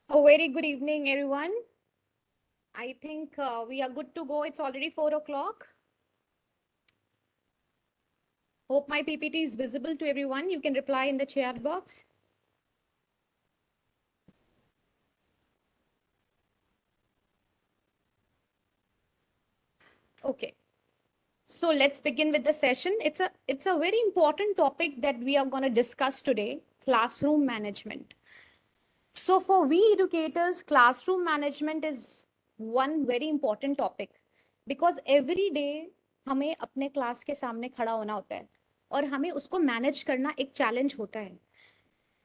A very good evening, everyone. I think we are good to go. It's already 4 o'clock. Hope my PPT is visible to everyone. You can reply in the chat box. Okay. So let's begin with the session. It's a very important topic that we are going to discuss today, classroom management. So for we educators, classroom management is one very important topic because every day हमें अपने class के सामने खड़ा होना होता है और हमें उसको मैनेज करना एक चैलेंज होता है.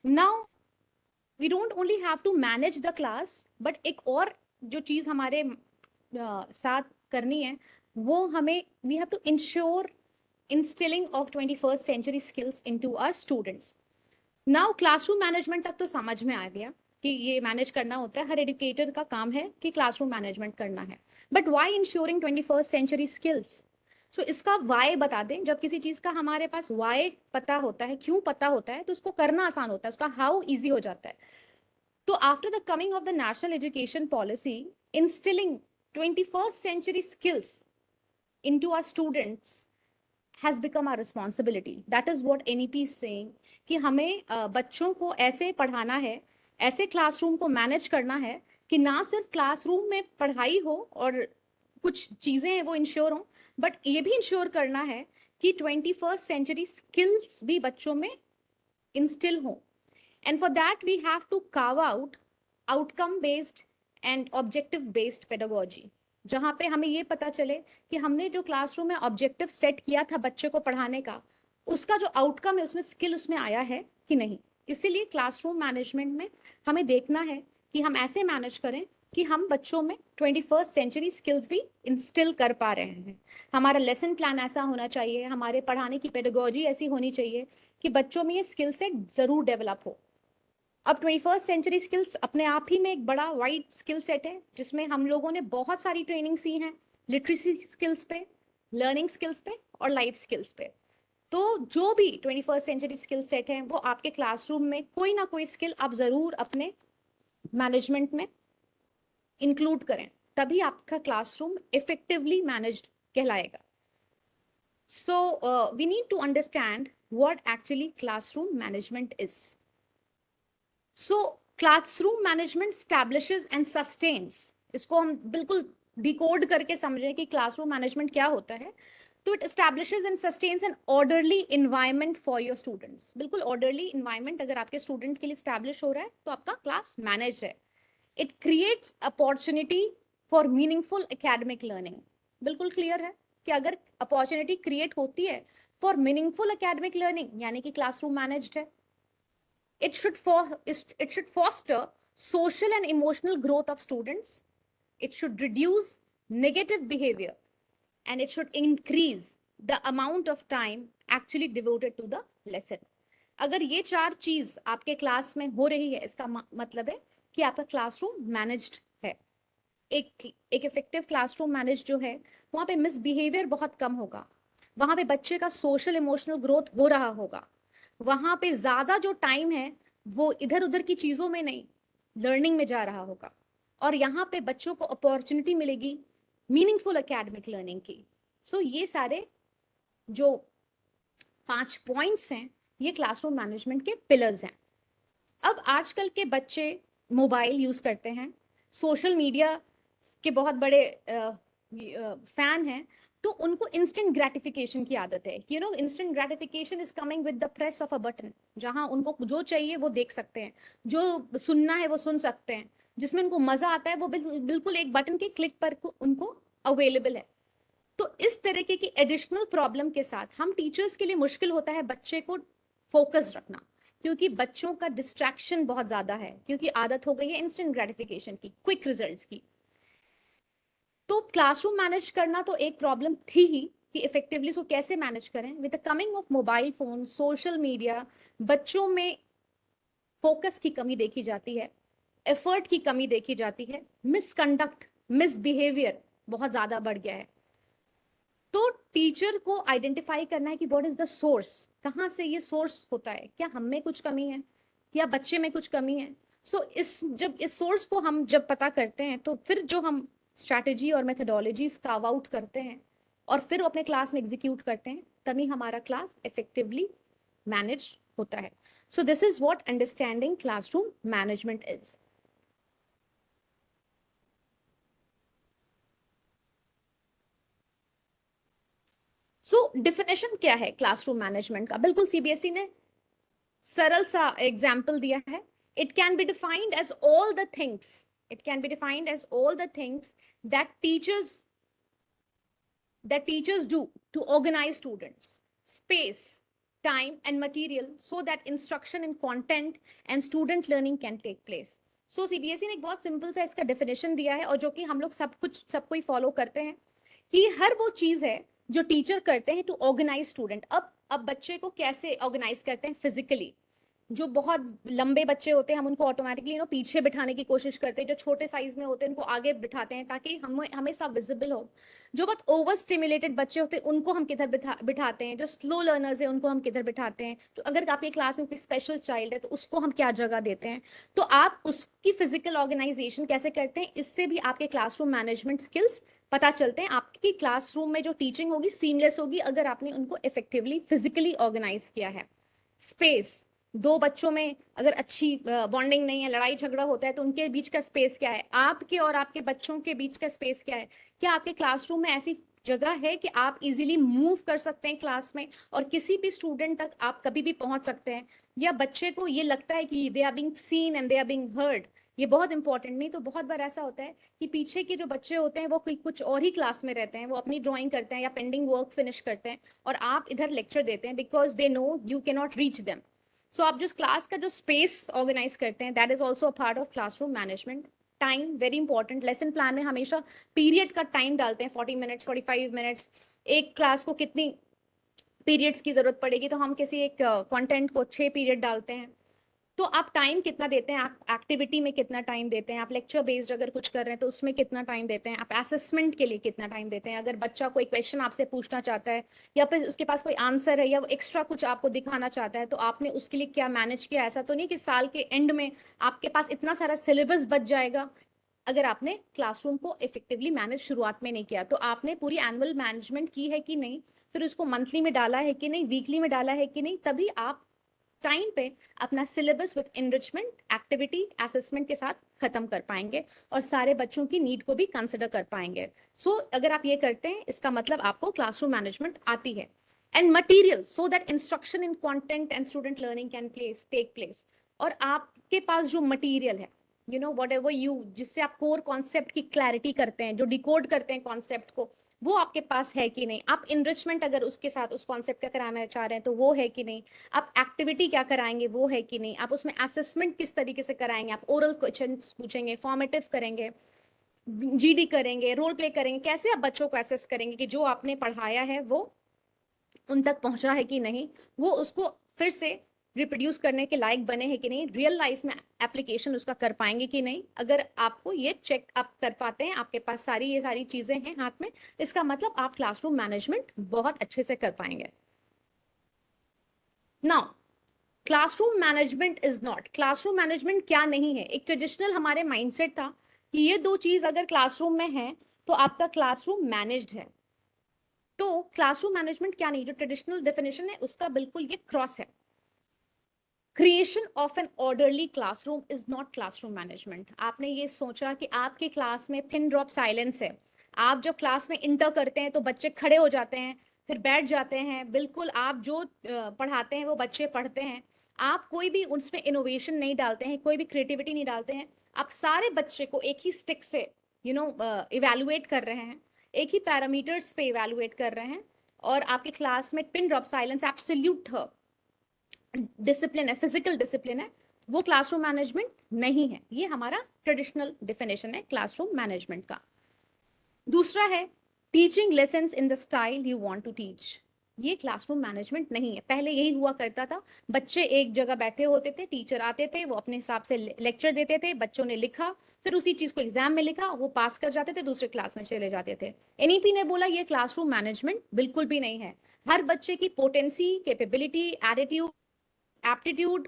Now we don't only have to manage the class, but एक और जो चीज हमारे साथ करनी है वो हमें we have to ensure instilling of 21st century skills into our students. Now classroom management तक तो समझ में आ गया कि ये मैनेज करना होता है, हर एजुकेटर का काम है कि क्लासरूम मैनेजमेंट करना है. But why insuring 21st century skills? So इसका वाई बता दें. जब किसी चीज का हमारे पास वाई पता होता है, क्यों पता होता है, तो उसको करना आसान होता है, उसका हाउ इजी हो जाता है. तो after the coming of the national education policy, instilling 21st century skills into our students has become our responsibility. That is what NEP is saying कि हमें बच्चों को ऐसे पढ़ाना है, ऐसे क्लासरूम को मैनेज करना है कि ना सिर्फ क्लासरूम में पढ़ाई हो और कुछ चीजें हैं वो इंश्योर हो, बट ये भी इंश्योर करना है कि 21st सेंचुरी स्किल्स भी बच्चों में इंस्टिल हो. And for that we have to carve out outcome based and objective based pedagogy, जहां पे हमें ये पता चले कि हमने जो क्लासरूम में ऑब्जेक्टिव सेट किया था बच्चे को पढ़ाने का, उसका जो आउटकम है उसमें स्किल उसमें आया है कि नहीं. इसीलिए क्लासरूम मैनेजमेंट में हमें देखना है कि हम ऐसे मैनेज करें कि हम बच्चों में 21st सेंचुरी स्किल्स भी इंस्टिल कर पा रहे हैं. हमारा लेसन प्लान ऐसा होना चाहिए, हमारे पढ़ाने की पेडागोजी ऐसी होनी चाहिए कि बच्चों में ये स्किल सेट जरूर डेवलप हो. अब 21st सेंचुरी स्किल्स अपने आप ही में एक बड़ा वाइड स्किल सेट है जिसमें हम लोगों ने बहुत सारी ट्रेनिंग सी हैं, लिटरेसी स्किल्स पे, लर्निंग स्किल्स पे और लाइफ स्किल्स पे. तो जो भी 21st सेंचुरी स्किल सेट है वो आपके क्लासरूम में कोई ना कोई स्किल आप जरूर अपने मैनेजमेंट में इंक्लूड करें, तभी आपका क्लासरूम इफेक्टिवली मैनेज्ड कहलाएगा. So we need to understand what actually classroom management is. So classroom management establishes and sustains. इसको हम बिल्कुल डिकोड करके समझें कि क्लासरूम मैनेजमेंट क्या होता है. तो it establishes and sustains an orderly environment for your students. बिल्कुल ऑर्डरली इन्वायरमेंट अगर आपके स्टूडेंट के लिए स्टैब्लिश हो रहा है तो आपका क्लास मैनेज है. It creates opportunity for meaningful academic learning. बिल्कुल क्लियर है कि अगर अपॉर्चुनिटी क्रिएट होती है फॉर मीनिंगफुल एकेडमिक लर्निंग यानी कि क्लासरूम मैनेज्ड है. It should foster social and emotional growth of students. It should reduce negative behavior and it should increase the amount of time actually devoted to the lesson. अगर ये चार चीज आपके class में हो रही है इसका मतलब है कि आपका क्लासरूम मैनेज्ड है. एक इफेक्टिव क्लासरूम मैनेज जो है वहां पे मिसबिहेवियर बहुत कम होगा, वहां पे बच्चे का सोशल इमोशनल ग्रोथ हो रहा होगा, वहां पे ज्यादा जो टाइम है वो इधर उधर की चीजों में नहीं लर्निंग में जा रहा होगा, और यहाँ पे बच्चों को अपॉर्चुनिटी मिलेगी मीनिंगफुल एकेडमिक लर्निंग की. सो ये सारे जो 5 पॉइंट्स हैं ये क्लासरूम मैनेजमेंट के पिलर्स हैं. अब आजकल के बच्चे मोबाइल यूज करते हैं, सोशल मीडिया के बहुत बड़े फैन हैं, तो उनको इंस्टेंट ग्रेटिफिकेशन की आदत है. You know instant gratification is coming with the press of a button, जहां उनको जो चाहिए वो देख सकते हैं, जो सुनना है वो सुन सकते हैं, जिसमें उनको मजा आता है वो बिल्कुल एक बटन के क्लिक पर उनको अवेलेबल है. तो इस तरीके की एडिशनल प्रॉब्लम के साथ हम टीचर्स के लिए मुश्किल होता है बच्चे को फोकस रखना, क्योंकि बच्चों का डिस्ट्रैक्शन बहुत ज्यादा है, क्योंकि आदत हो गई है इंस्टेंट ग्रेटिफिकेशन की, क्विक रिजल्ट्स की. तो क्लासरूम मैनेज करना तो एक प्रॉब्लम थी ही कि इफेक्टिवली उसको कैसे मैनेज करें. With the coming of mobile phone, social media, बच्चों में फोकस की कमी देखी जाती है, एफर्ट की कमी देखी जाती है, मिसकंडक्ट, मिसबिहेवियर बहुत ज्यादा बढ़ गया है. तो टीचर को आइडेंटिफाई करना है कि व्हाट इज द सोर्स, कहाँ से ये सोर्स होता है, क्या हम में कुछ कमी है या बच्चे में कुछ कमी है. इस सोर्स को हम जब पता करते हैं तो फिर जो हम स्ट्रैटेजी और मेथडोलॉजीज कार्व आउट करते हैं और फिर अपने क्लास में एग्जीक्यूट करते हैं, तभी हमारा क्लास इफेक्टिवली मैनेज होता है. So this is what understanding classroom management is. So definition क्या है क्लासरूम मैनेजमेंट का? बिल्कुल सीबीएसई ने सरल सा एग्जाम्पल दिया है. It can be defined as all the things, it can be defined as all the things that teachers do to organize students, space, time and material so that instruction in content and student learning can take place. So CBSE ने एक बहुत simple सा इसका definition दिया है और जो कि हम लोग सब कोई फॉलो करते हैं कि हर वो चीज है जो टीचर करते हैं टू ऑर्गेनाइज स्टूडेंट. अब बच्चे को कैसे ऑर्गेनाइज करते हैं फिजिकली? जो बहुत लंबे बच्चे होते हैं हम उनको ऑटोमेटिकली पीछे बिठाने की कोशिश करते हैं, जो छोटे साइज में होते हैं उनको आगे बिठाते हैं ताकि हम हमेशा विजिबल हो. जो बहुत ओवर स्टिमुलेटेड बच्चे होते हैं उनको हम किधर बिठाते हैं, जो स्लो लर्नर्स है उनको हम किधर बिठाते हैं, तो अगर आपकी क्लास में कोई स्पेशल चाइल्ड है तो उसको हम क्या जगह देते हैं. तो आप उसकी फिजिकल ऑर्गेनाइजेशन कैसे करते हैं, इससे भी आपके क्लासरूम मैनेजमेंट स्किल्स पता चलते हैं. आपकी क्लासरूम में जो टीचिंग होगी सीमलेस होगी अगर आपने उनको इफेक्टिवली फिजिकली ऑर्गेनाइज किया है. स्पेस, दो बच्चों में अगर अच्छी बॉन्डिंग नहीं है, लड़ाई झगड़ा होता है, तो उनके बीच का स्पेस क्या है, आपके और आपके बच्चों के बीच का स्पेस क्या है. क्या आपके क्लासरूम में ऐसी जगह है कि आप इजीली मूव कर सकते हैं क्लास में और किसी भी स्टूडेंट तक आप कभी भी पहुंच सकते हैं, या बच्चे को ये लगता है कि they are being seen and they are being heard. ये बहुत इंपॉर्टेंट. नहीं तो बहुत बार ऐसा होता है कि पीछे के जो बच्चे होते हैं वो कोई कुछ और ही क्लास में रहते हैं, वो अपनी ड्राइंग करते हैं या पेंडिंग वर्क फिनिश करते हैं और आप इधर लेक्चर देते हैं because they know you can not reach them. So आप जो क्लास का जो स्पेस ऑर्गेनाइज करते हैं that is also a part of classroom management. Time very important. Lesson plan में हमेशा पीरियड का टाइम डालते हैं, 40 मिनट्स, 45 मिनट्स. एक क्लास को कितनी पीरियड्स की जरूरत पड़ेगी तो हम किसी एक कंटेंट को 6 पीरियड डालते हैं. तो आप टाइम कितना देते हैं, आप एक्टिविटी में कितना टाइम देते हैं, आप लेक्चर बेस्ड अगर कुछ कर रहे हैं तो उसमें कितना टाइम देते हैं, आप असेसमेंट के लिए कितना टाइम देते हैं, अगर बच्चा कोई क्वेश्चन आपसे पूछना चाहता है या फिर उसके पास कोई आंसर है या वो एक्स्ट्रा कुछ आपको दिखाना चाहता है तो आपने उसके लिए क्या मैनेज किया. ऐसा तो नहीं कि साल के एंड में आपके पास इतना सारा सिलेबस बच जाएगा अगर आपने क्लासरूम को इफेक्टिवली मैनेज शुरुआत में नहीं किया. तो आपने पूरी एनुअल मैनेजमेंट की है कि नहीं, फिर उसको मंथली में डाला है कि नहीं, वीकली में डाला है कि नहीं, तभी आप टाइम पे अपना syllabus with enrichment activity assessment के साथ खत्म कर पाएंगे और सारे बच्चों की नीड को भी कंसिडर कर पाएंगे. सो अगर आप ये करते हैं इसका मतलब आपको क्लासरूम मैनेजमेंट आती है. And material so that instruction in content and student learning can take place. और आपके पास जो मटीरियल है वट एवर यू जिससे आप कोर कॉन्सेप्ट की क्लैरिटी करते हैं, जो डिकोड करते हैं कॉन्सेप्ट को, वो आपके पास है कि नहीं. आप इनरिचमेंट अगर उसके साथ उस कॉन्सेप्ट का कराना चाह रहे हैं तो वो है कि नहीं. आप एक्टिविटी क्या कराएंगे वो है कि नहीं. आप उसमें असेसमेंट किस तरीके से कराएंगे, आप ओरल क्वेश्चन पूछेंगे, फॉर्मेटिव करेंगे, जीडी करेंगे, रोल प्ले करेंगे, कैसे आप बच्चों को असेस करेंगे कि जो आपने पढ़ाया है वो उन तक पहुंचा है कि नहीं, वो उसको फिर से रिप्रोड्यूस करने के लायक बने हैं कि नहीं, रियल लाइफ में एप्लीकेशन उसका कर पाएंगे कि नहीं. अगर आपको ये चेक आप कर पाते हैं, आपके पास ये सारी चीजें हैं हाथ में, इसका मतलब आप क्लासरूम मैनेजमेंट बहुत अच्छे से कर पाएंगे. Now classroom management is not, classroom management क्या नहीं है. एक ट्रेडिशनल हमारे माइंडसेट था कि ये दो चीज अगर क्लासरूम में है तो आपका क्लासरूम मैनेज्ड है. तो क्लासरूम मैनेजमेंट क्या नहीं, जो ट्रेडिशनल डेफिनेशन है उसका बिल्कुल ये क्रॉस है. Creation of an orderly classroom is not classroom management. आपने ये सोचा कि आपके क्लास में पिन ड्रॉप साइलेंस है, आप जब क्लास में इंटर करते हैं तो बच्चे खड़े हो जाते हैं, फिर बैठ जाते हैं, बिल्कुल आप जो पढ़ाते हैं वो बच्चे पढ़ते हैं, आप कोई भी उसमें इनोवेशन नहीं डालते हैं, कोई भी क्रिएटिविटी नहीं डालते हैं. आप सारे बच्चे को एक ही स्टिक से इवेलुएट कर रहे हैं, एक ही पैरामीटर्स पे इवेलुएट कर रहे हैं, और आपके क्लास में pin drop silence absolute discipline है, फिजिकल डिसिप्लिन है, वो क्लासरूम मैनेजमेंट नहीं है. ये हमारा ट्रेडिशनल डिफिनेशन है क्लासरूम मैनेजमेंट का. दूसरा है teaching lessons in the style you want to teach. ये क्लासरूम मैनेजमेंट नहीं है. पहले यही हुआ करता था, बच्चे एक जगह बैठे होते थे, टीचर आते थे, वो अपने हिसाब से लेक्चर देते थे, बच्चों ने लिखा, फिर उसी चीज को एग्जाम में लिखा, वो पास कर जाते थे, दूसरे क्लास में चले जाते थे. एनईपी ने बोला ये क्लासरूम मैनेजमेंट बिल्कुल भी नहीं है. हर बच्चे की पोटेंसी, कैपेबिलिटी, एटीट्यूड, एप्टीट्यूड,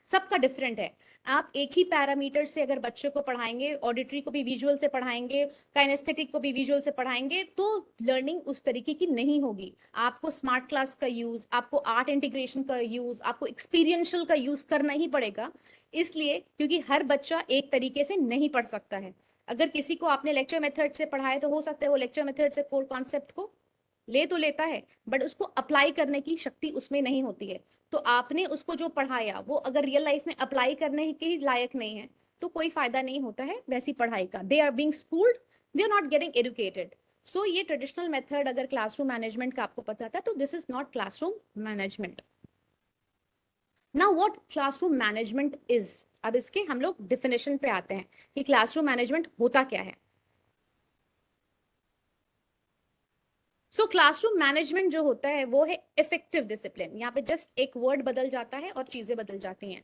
सबका डिफरेंट है। आप एक ही पैरामीटर से अगर बच्चे को पढ़ाएंगे, ऑडिटरी को भी विजुअल से पढ़ाएंगे, काइनेस्थेटिक को भी विजुअल से पढ़ाएंगे, तो लर्निंग उस तरीके की नहीं होगी। आपको स्मार्ट क्लास का यूज, आपको आर्ट इंटीग्रेशन का यूज, आपको एक्सपीरियंशियल का यूज करना ही पड़ेगा। इसलिए क्योंकि हर बच्चा एक तरीके से नहीं पढ़ सकता है। अगर किसी को आपने लेक्चर मेथड से पढ़ाया तो हो सकता है वो लेक्चर मेथड से कोर कॉन्सेप्ट को ले तो लेता है, बट उसको अप्लाई करने की शक्ति उसमें नहीं होती है। तो आपने उसको जो पढ़ाया वो अगर रियल लाइफ में अप्लाई करने के लायक नहीं है, तो कोई फायदा नहीं होता है वैसी पढ़ाई का। They are being schooled, they are not getting educated. So ये ट्रेडिशनल मेथड अगर क्लासरूम मैनेजमेंट का आपको पता था, तो this is not classroom management. Now what classroom management is, अब इसके हम लोग डिफिनेशन पे आते हैं कि क्लासरूम मैनेजमेंट होता क्या है। सो क्लासरूम मैनेजमेंट जो होता है वो है इफेक्टिव डिसिप्लिन। यहाँ पे जस्ट एक वर्ड बदल जाता है और चीजें बदल जाती हैं।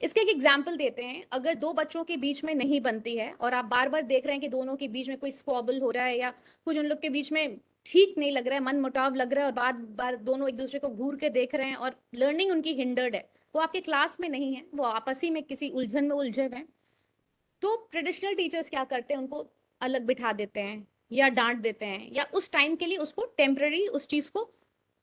इसके एक एग्जाम्पल देते हैं। अगर दो बच्चों के बीच में नहीं बनती है और आप बार बार देख रहे हैं कि दोनों के बीच में कोई स्क्वॉबल हो रहा है या कुछ उन लोग के बीच में ठीक नहीं लग रहा है, मन मुटाव लग रहा है, और बार बार दोनों एक दूसरे को घूर के देख रहे हैं और लर्निंग उनकी हिंडर्ड है, वो आपके क्लास में नहीं है, वो आपस ही में किसी उलझन में उलझे हुए हैं, तो ट्रेडिशनल टीचर्स क्या करते हैं, उनको अलग बिठा देते हैं या डांट देते हैं या उस टाइम के लिए उसको टेम्पररी उस चीज को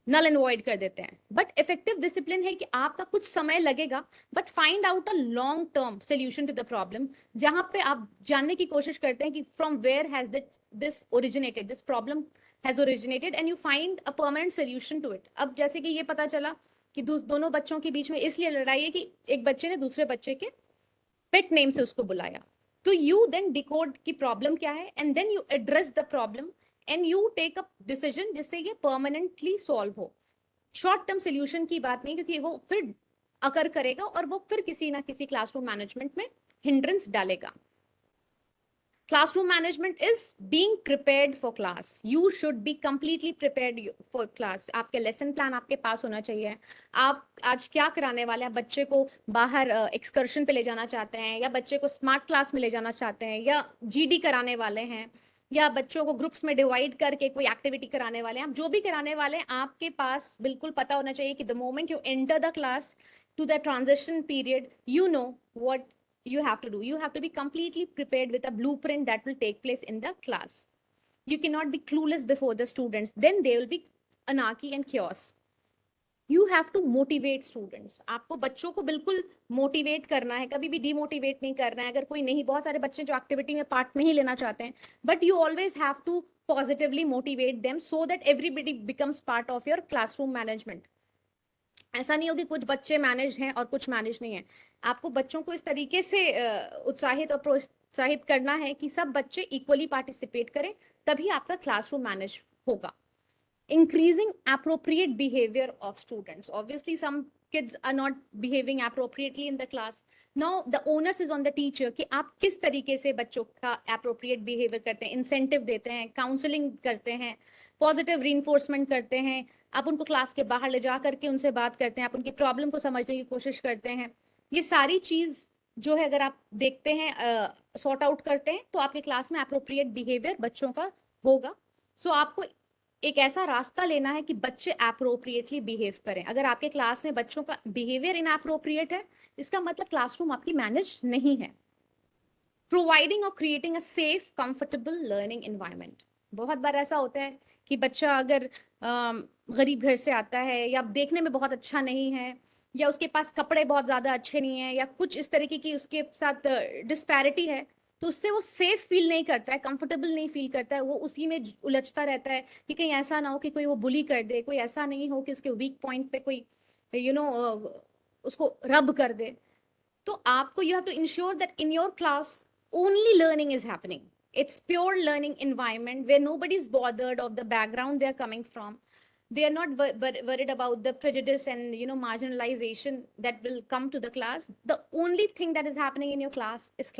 नल एंड वॉइड कर देते हैं। बट इफेक्टिव डिसिप्लिन है कि आपका कुछ समय लगेगा, but find out a long term solution to the problem, जहां पे आप जानने की कोशिश करते हैं कि from where has this originated, this problem has originated, and you find a permanent solution to it. अब जैसे कि ये पता चला कि दोनों बच्चों के बीच में इसलिए लड़ाई है कि एक बच्चे ने दूसरे बच्चे के पेट नेम से उसको बुलाया, तो यू देन डिकोड की प्रॉब्लम क्या है, and then you address the problem and you take a decision जिससे ये परमानेंटली सॉल्व हो। शॉर्ट टर्म सोल्यूशन की बात नहीं, क्योंकि वो फिर अकर करेगा और वो फिर किसी ना किसी क्लासरूम मैनेजमेंट में हिंड्रेंस डालेगा। Classroom management is being prepared for class. You should be completely prepared for class. आपके लेसन प्लान आपके पास होना चाहिए। आप आज क्या कराने वाले हैं, बच्चे को बाहर एक्सकर्शन पे ले जाना चाहते हैं, या बच्चे को स्मार्ट क्लास में ले जाना चाहते हैं, या जीडी कराने वाले हैं, या बच्चों को ग्रुप्स में डिवाइड करके कोई एक्टिविटी कराने वाले हैं, आप जो भी कराने वाले हैं आपके पास बिल्कुल पता होना चाहिए कि the moment you enter the class to the transition period, you know what you have to do. You have to be completely prepared with a blueprint that will take place in the class. You cannot be clueless before the students, then there will be anarchy and chaos. You have to motivate students. आपको बच्चों को बिल्कुल motivate करना है, कभी भी demotivate नहीं करना है। अगर कोई नहीं, बहुत सारे बच्चे जो एक्टिविटी में पार्ट नहीं लेना चाहते हैं, but you always have to positively motivate them so that everybody becomes part of your classroom management. ऐसा नहीं हो कि कुछ बच्चे मैनेज हैं और कुछ मैनेज नहीं है। आपको बच्चों को इस तरीके से उत्साहित और प्रोत्साहित करना है कि सब बच्चे इक्वली पार्टिसिपेट करें, तभी आपका क्लासरूम मैनेज होगा। Increasing appropriate behavior of students. Obviously, some kids are not behaving appropriately in the class. Now, the onus is on the teacher कि आप किस तरीके से बच्चों का appropriate behavior करते हैं, incentive देते हैं, counseling करते हैं, positive reinforcement करते हैं, आप उनको क्लास के बाहर ले जा करके उनसे बात करते हैं, आप उनकी प्रॉब्लम को समझने की कोशिश करते हैं। ये सारी चीज जो है अगर आप देखते हैं, सॉर्ट आउट करते हैं, तो आपके क्लास में अप्रोप्रिएट बिहेवियर बच्चों का होगा। सो आपको एक ऐसा रास्ता लेना है कि बच्चे अप्रोप्रिएटली बिहेव करें। अगर आपके क्लास में बच्चों का बिहेवियर इनअप्रोप्रिएट है, इसका मतलब क्लासरूम आपकी मैनेज नहीं है। प्रोवाइडिंग और creating a safe comfortable learning environment. बहुत बार ऐसा होता है कि बच्चा अगर गरीब घर से आता है, या देखने में बहुत अच्छा नहीं है, या उसके पास कपड़े बहुत ज्यादा अच्छे नहीं है, या कुछ इस तरीके की उसके साथ डिस्पैरिटी है, तो उससे वो सेफ फील नहीं करता है, कंफर्टेबल नहीं फील करता है, वो उसी में उलझता रहता है कि कहीं ऐसा ना हो कि कोई वो बुली कर दे, कोई ऐसा नहीं हो कि उसके वीक पॉइंट पे कोई उसको रब कर दे। तो आपको you have to ensure that in your class only learning is happening. It's pure learning environment where nobody is bothered of the background they are coming from. They are not worried about the prejudice and marginalization that will come to the class. The only thing that is happening in your class is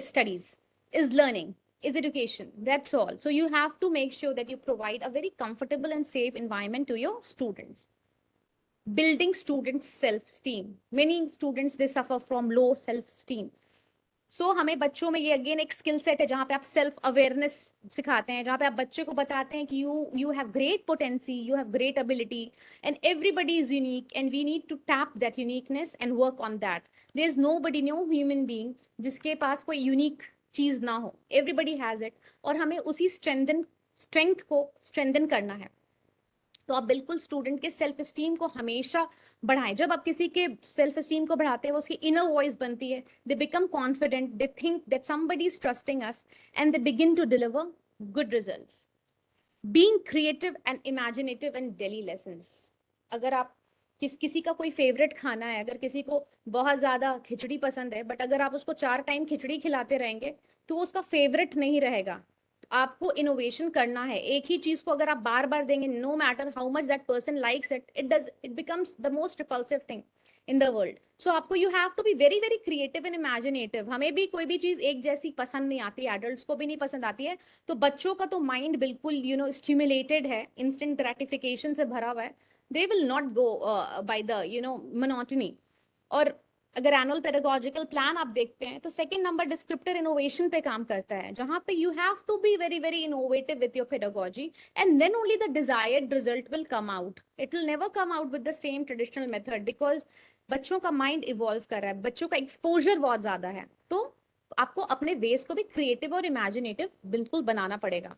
studies, is learning, is education. That's all. So you have to make sure that you provide a very comfortable and safe environment to your students. Building students self-esteem. Many students, they suffer from low self-esteem. हमें बच्चों में ये again एक skill set है जहाँ पे आप self awareness सिखाते हैं, जहाँ पे आप बच्चे को बताते हैं कि you have great potency, you have great ability, and everybody is unique and we need to tap that uniqueness and work on that. There is nobody, no human being जिसके पास कोई यूनिक चीज ना हो. Everybody has it, और हमें उसी strength को स्ट्रेंथन करना है. तो आप बिल्कुल स्टूडेंट के सेल्फ एस्टीम को हमेशा बढ़ाएं. जब आप किसी के सेल्फ एस्टीम को बढ़ाते हैं, वो उसकी इनर वॉइस बनती है. They become confident, they think that somebody is trusting us, and they begin to deliver good results. Being creative and imaginative in daily lessons. अगर आप किसी का कोई फेवरेट खाना है, अगर किसी को बहुत ज्यादा खिचड़ी पसंद है, बट अगर आप उसको 4 टाइम खिचड़ी खिलाते रहेंगे तो वो उसका फेवरेट नहीं रहेगा. आपको इनोवेशन करना है. एक ही चीज को अगर आप बार बार देंगे, no matter how much that person likes it, it becomes the most repulsive thing in the world. So आपको you have to be very very creative and imaginative. हमें भी कोई भी चीज एक जैसी पसंद नहीं आती, एडल्ट्स को भी नहीं पसंद आती है. तो बच्चों का तो माइंड बिल्कुल स्टिमुलेटेड है, इंस्टेंट ग्रेटिफिकेशन से भरा हुआ है. They will not go by the monotony. और अगर एनुअल पेडागोजिकल प्लान आप देखते हैं तो सेकंड नंबर डिस्क्रिप्टर इनोवेशन पे काम करता है, जहां पे you have to be very very innovative with your pedagogy, and then only the desired result will come out. It will never come out with the same traditional method, because बच्चों का mind evolve कर रहा है, बच्चों का exposure बहुत ज्यादा है. तो आपको अपने वेज को भी क्रिएटिव और इमेजिनेटिव बिल्कुल बनाना पड़ेगा.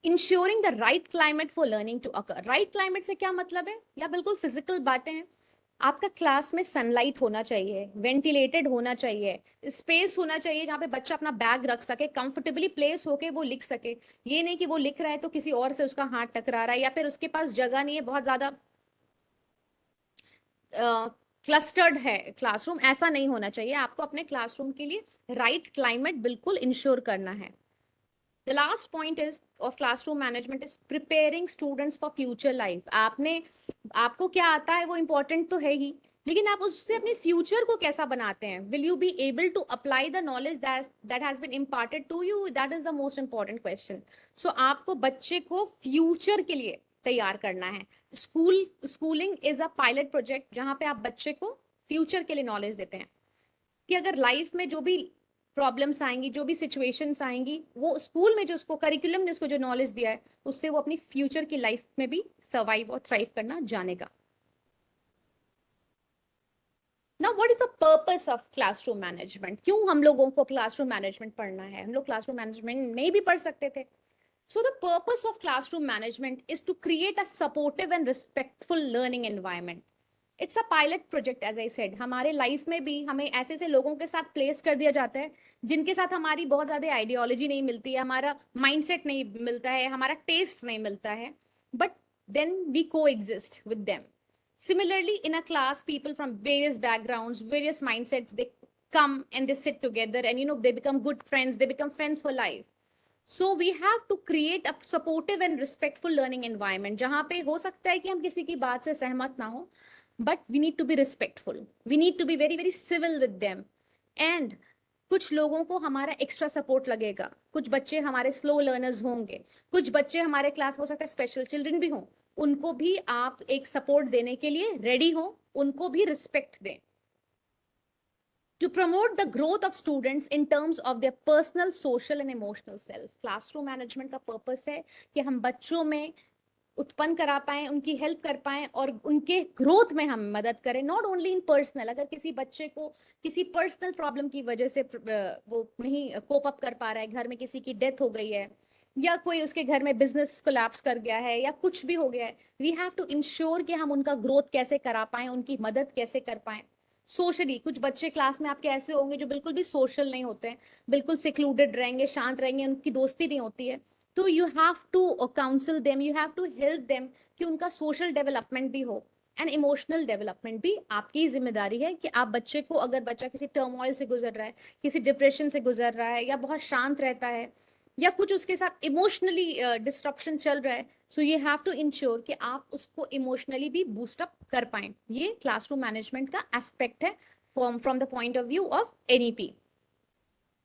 Ensuring the right climate for learning to occur. Right climate से क्या मतलब है, या बिल्कुल फिजिकल बातें हैं. आपका क्लास में सनलाइट होना चाहिए, वेंटिलेटेड होना चाहिए, स्पेस होना चाहिए जहाँ पे बच्चा अपना बैग रख सके, कंफर्टेबली प्लेस होके वो लिख सके. ये नहीं कि वो लिख रहा है तो किसी और से उसका हाथ टकरा रहा है, या फिर उसके पास जगह नहीं है, बहुत ज्यादा क्लस्टर्ड है क्लासरूम. ऐसा नहीं होना चाहिए. आपको अपने क्लासरूम के लिए राइट क्लाइमेट बिल्कुल इंश्योर करना है. The last point is of classroom management is preparing students for future life. आपको क्या आता है वो important तो है ही, लेकिन आप उससे अपने फ्यूचर को कैसा बनाते हैं. Will you be able to apply the knowledge that has been imparted to you? That is the most important question. So आपको बच्चे को फ्यूचर के लिए तैयार करना है. Schooling is a pilot project जहां पे आप बच्चे को फ्यूचर के लिए नॉलेज देते हैं कि अगर लाइफ में जो भी प्रॉब्लम्स आएंगी, जो भी सिचुएशंस आएंगी, वो स्कूल में जो उसको करिकुलम ने उसको जो नॉलेज दिया है, उससे वो अपनी फ्यूचर की लाइफ में भी सर्वाइव और थ्राइव करना जानेगा. Now what is the purpose of classroom management. क्यों हम लोगों को क्लासरूम मैनेजमेंट पढ़ना है. हम लोग क्लासरूम मैनेजमेंट नहीं भी पढ़ सकते थे. So the purpose of classroom management is to create a supportive and respectful learning environment. It's a pilot project, as I said. हमारे लाइफ में भी हमें ऐसे ऐसे लोगों के साथ प्लेस कर दिया जाता है जिनके साथ हमारी बहुत ज्यादा आइडियोलॉजी नहीं मिलती है, हमारा माइंडसेट नहीं मिलता है, हमारा टेस्ट नहीं मिलता है, बट देन वी को exist with them. Similarly, in a class, people from various backgrounds, various mindsets, they come and they sit together, and they become good friends, they become friends for life. So we have to create a supportive and respectful learning environment जहाँ पे हो सकता है कि हम किसी की बात से सहमत ना हो, but we need to be respectful, we need to be very very civil with them. And कुछ लोगों को हमारा एक्स्ट्रा सपोर्ट लगेगा, कुछ बच्चे हमारे स्लो लर्नर्स होंगे, कुछ बच्चे हमारे क्लास में हो सकता है स्पेशल चिल्ड्रन भी हों, उनको भी आप एक सपोर्ट देने के लिए रेडी हो, उनको भी रिस्पेक्ट दें. To promote the growth of students in terms of their personal, social and emotional self. Classroom management का पर्पस है कि हम बच्चों में उत्पन्न करा पाए, उनकी हेल्प कर पाए और उनके ग्रोथ में हम मदद करें. Not only in personal. अगर किसी बच्चे को किसी पर्सनल प्रॉब्लम की वजह से वो नहीं कोप अप कर पा रहा है, घर में किसी की डेथ हो गई है, या कोई उसके घर में बिजनेस कोलैप्स कर गया है, या कुछ भी हो गया है, वी हैव टू इंश्योर कि हम उनका ग्रोथ कैसे करा पाए, उनकी मदद कैसे कर पाए. सोशली कुछ बच्चे क्लास में आपके ऐसे होंगे जो बिल्कुल भी सोशल नहीं होते हैं, बिल्कुल सिक्लूडेड रहेंगे, शांत रहेंगे, उनकी दोस्ती नहीं होती है. तो you have to counsel them, you have to help them कि उनका सोशल डेवलपमेंट भी हो एंड इमोशनल डेवलपमेंट भी. आपकी जिम्मेदारी है कि आप बच्चे को, अगर बच्चा किसी टर्मोइल से गुजर रहा है, किसी डिप्रेशन से गुजर रहा है, या बहुत शांत रहता है, या कुछ उसके साथ इमोशनली डिस्ट्रप्शन चल रहा है, so you have to ensure कि आप उसको इमोशनली भी बूस्ट अप कर पाए. ये क्लासरूम मैनेजमेंट का एस्पेक्ट है from the point of view of NEP.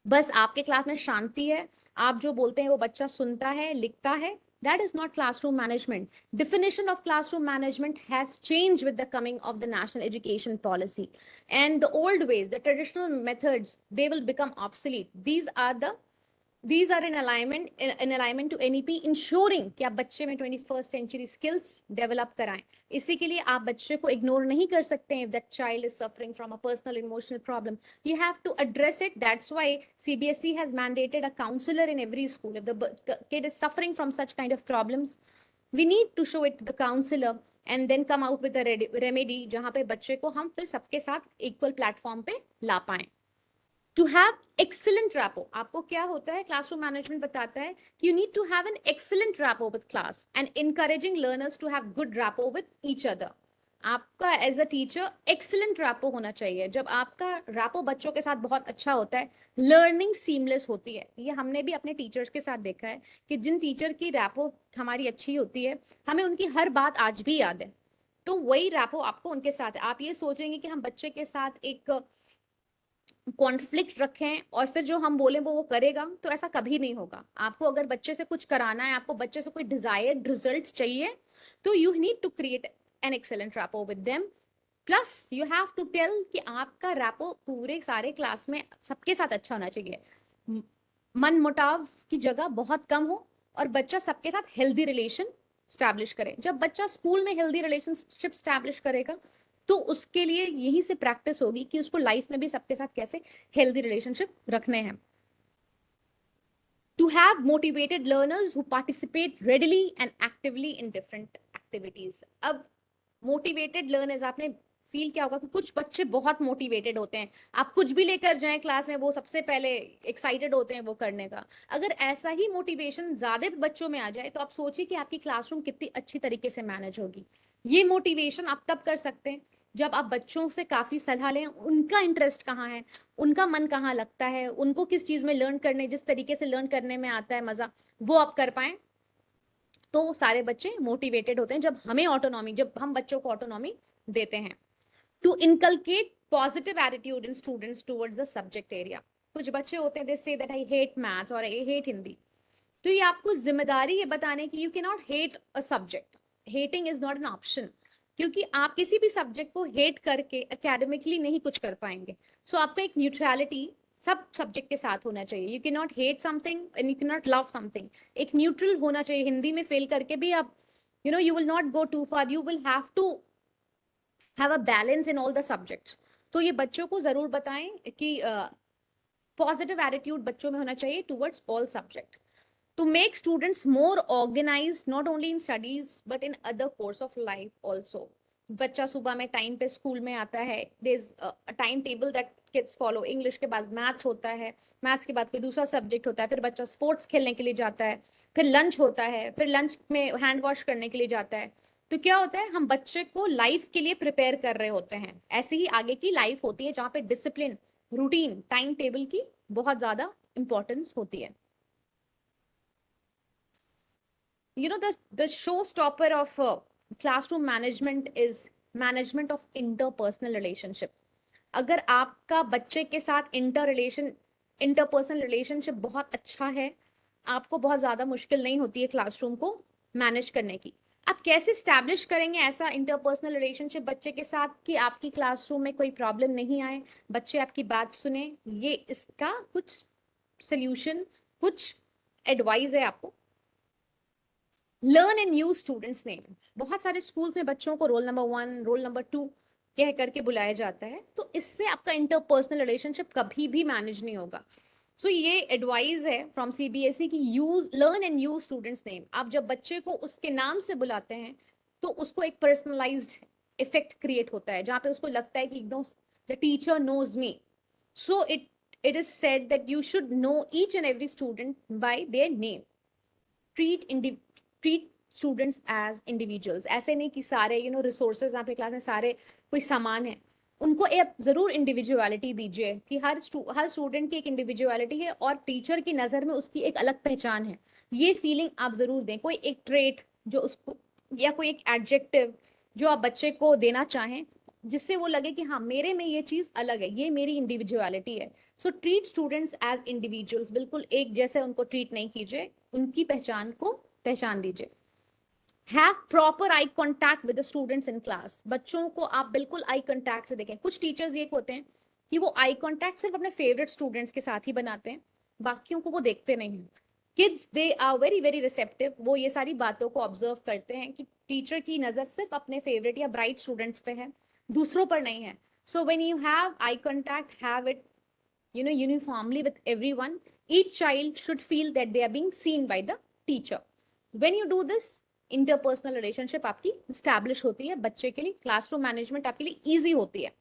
बस आपके क्लास में शांति है, आप जो बोलते हैं वो बच्चा सुनता है, लिखता है, That is not classroom management. Definition of classroom management has changed with the coming of the national education policy. And the old ways, the traditional methods, they will become obsolete. These are in alignment to NEP, ensuring कि आप बच्चे में 21st century skills develop कराएं. इसी के लिए आप बच्चे को ignore नहीं कर सकते हैं if that child is suffering from a personal emotional problem. You have to address it. That's why CBSE has mandated a counselor in every school. If the kid is suffering from such kind of problems, we need to show it to the counselor and then come out with a remedy जहाँ पे बच्चे को हम फिर सबके साथ equal platform पे ला पाएं. To have excellent rapport, आपको क्या होता है, classroom management बताता है कि you need to have an excellent rapport with class and encouraging learners to have good rapport with each other. आपका as a teacher excellent rapport होना चाहिए. जब आपका रैपो बच्चों के साथ बहुत अच्छा होता है, लर्निंग सीमलेस होती है. ये हमने भी अपने टीचर्स के साथ देखा है कि जिन टीचर की रैपो हमारी अच्छी होती है, हमें उनकी हर बात आज भी याद है. तो वही रैपो आपको उनके साथ है. आप ये सोचेंगे कि हम बच्चे के साथ एक कॉन्फ्लिक्ट रखें और फिर जो हम बोले वो करेगा, तो ऐसा कभी नहीं होगा. आपको अगर बच्चे से कुछ कराना है, आपको बच्चे से कोई डिजायर्ड रिजल्ट चाहिए, तो you need to create an excellent rapport with them. Plus you have to tell कि आपका रैपो पूरे सारे क्लास में सबके साथ अच्छा होना चाहिए. मन मुटाव की जगह बहुत कम हो और बच्चा सबके साथ हेल्दी रिलेशन स्टैब्लिश करे. जब बच्चा स्कूल में हेल्दी रिलेशनशिप स्टैब्लिश करेगा, तो उसके लिए यही से प्रैक्टिस होगी कि उसको लाइफ में भी सबके साथ कैसे हेल्दी रिलेशनशिप रखने हैं. To have motivated learners who participate readily and actively in different activities. अब motivated learners, आपने फील क्या होगा कि कुछ बच्चे बहुत मोटिवेटेड होते हैं, आप कुछ भी लेकर जाएं क्लास में, वो सबसे पहले एक्साइटेड होते हैं वो करने का. अगर ऐसा ही मोटिवेशन ज्यादा बच्चों में आ जाए, तो आप सोचिए कि आपकी क्लासरूम कितनी अच्छी तरीके से मैनेज होगी. ये मोटिवेशन आप तब कर सकते हैं जब आप बच्चों से काफी सलाह लें, उनका इंटरेस्ट कहाँ है, उनका मन कहाँ लगता है, उनको किस चीज में लर्न करने, जिस तरीके से लर्न करने में आता है मजा, वो आप कर पाए. तो सारे बच्चे मोटिवेटेड होते हैं जब हम बच्चों को ऑटोनॉमी देते हैं. To inculcate positive attitude in students towards the subject area. कुछ बच्चे होते हैं, दे say that I hate maths और आई हेट हिंदी. तो ये आपको जिम्मेदारी है बताने की you can not hate a subject. Hating is not an option, क्योंकि आप किसी भी सब्जेक्ट को हेट करके एकेडमिकली नहीं कुछ कर पाएंगे. सो आपका एक न्यूट्रलिटी सब सब्जेक्ट के साथ होना चाहिए. You can not hate something and you can not love something. एक न्यूट्रल होना चाहिए. हिंदी में फेल करके भी आप you will not go too far. You will have to have a balance in all the subjects. तो ये बच्चों को जरूर बताएं कि पॉजिटिव एटीट्यूड बच्चों में होना चाहिए towards all subject. To make students more organized not only in studies but in other course of life also. बच्चा सुबह में टाइम पे स्कूल में आता है. there is a time table that kids follow. English के बाद मैथ्स होता है, मैथ्स के बाद कोई दूसरा सब्जेक्ट होता है, फिर बच्चा स्पोर्ट्स खेलने के लिए जाता है, फिर लंच होता है, फिर लंच में हैंड वॉश करने के लिए जाता है. तो क्या होता है, हम बच्चे को लाइफ के लिए प्रिपेयर कर रहे होते हैं. ऐसे ही आगे की लाइफ होती है जहाँ पे डिसिप्लिन, रूटीन, टाइम टेबल की बहुत ज्यादा इंपॉर्टेंस होती है. The showstopper of classroom management is management of interpersonal relationship. अगर आपका बच्चे के साथ इंटरपर्सनल रिलेशनशिप बहुत अच्छा है, आपको बहुत ज्यादा मुश्किल नहीं होती है क्लासरूम को मैनेज करने की. आप कैसे स्टैब्लिश करेंगे ऐसा इंटरपर्सनल रिलेशनशिप बच्चे के साथ कि आपकी क्लासरूम में कोई प्रॉब्लम नहीं आए, बच्चे आपकी बात सुने. ये इसका कुछ सोल्यूशन, कुछ एडवाइस है आपको. Learn and use students name. बहुत सारे स्कूल्स में बच्चों को रोल नंबर 1, रोल नंबर 2 कह करके बुलाया जाता है, तो इससे आपका इंटरपर्सनल रिलेशनशिप कभी भी मैनेज नहीं होगा. सो ये एडवाइस है फ्रॉम सीबीएसई की learn and use students name. आप जब बच्चे को उसके नाम से बुलाते हैं, तो उसको एक पर्सनलाइज्ड इफेक्ट क्रिएट होता है, जहाँ पे उसको लगता है कि एकदम the teacher knows me. So it is said that you should know each and every student by their name. Treat students as individuals. ऐसे नहीं कि सारे रिसोर्सेज यहाँ पे क्लास में सारे कोई समान है. उनको एक जरूर इंडिविजुअलिटी दीजिए कि हर स्टूडेंट की एक इंडिविजुअलिटी है और टीचर की नजर में उसकी एक अलग पहचान है. ये फीलिंग आप जरूर दें. कोई एक ट्रेट जो उसको, या कोई एक एडजेक्टिव जो आप बच्चे को देना चाहें, जिससे वो लगे कि हाँ, मेरे में ये चीज अलग है, ये मेरी इंडिविजुअलिटी है. So treat students as individuals. बिल्कुल एक जैसे उनको ट्रीट नहीं कीजिए, उनकी पहचान को पहचान दीजिए। Have proper eye contact with the students in class, बच्चों को आप बिल्कुल आई कॉन्टैक्ट से देखें। कुछ टीचर्स ये होते हैं कि वो आई कॉन्टैक्ट सिर्फ अपने फेवरेट स्टूडेंट्स के साथ ही बनाते हैं, बाकियों को वो देखते नहीं हैं। Kids they are very very receptive, वो ये सारी बातों को ऑब्जर्व करते हैं कि टीचर की नजर सिर्फ अपने फेवरेट या ब्राइट स्टूडेंट्स पे है, दूसरों पर नहीं है। So when you have eye contact, have it uniformly with everyone. Each child should feel that they are being seen by the teacher. When you do this, interpersonal relationship आपकी establish होती है बच्चे के लिए, classroom management आपके लिए easy होती है।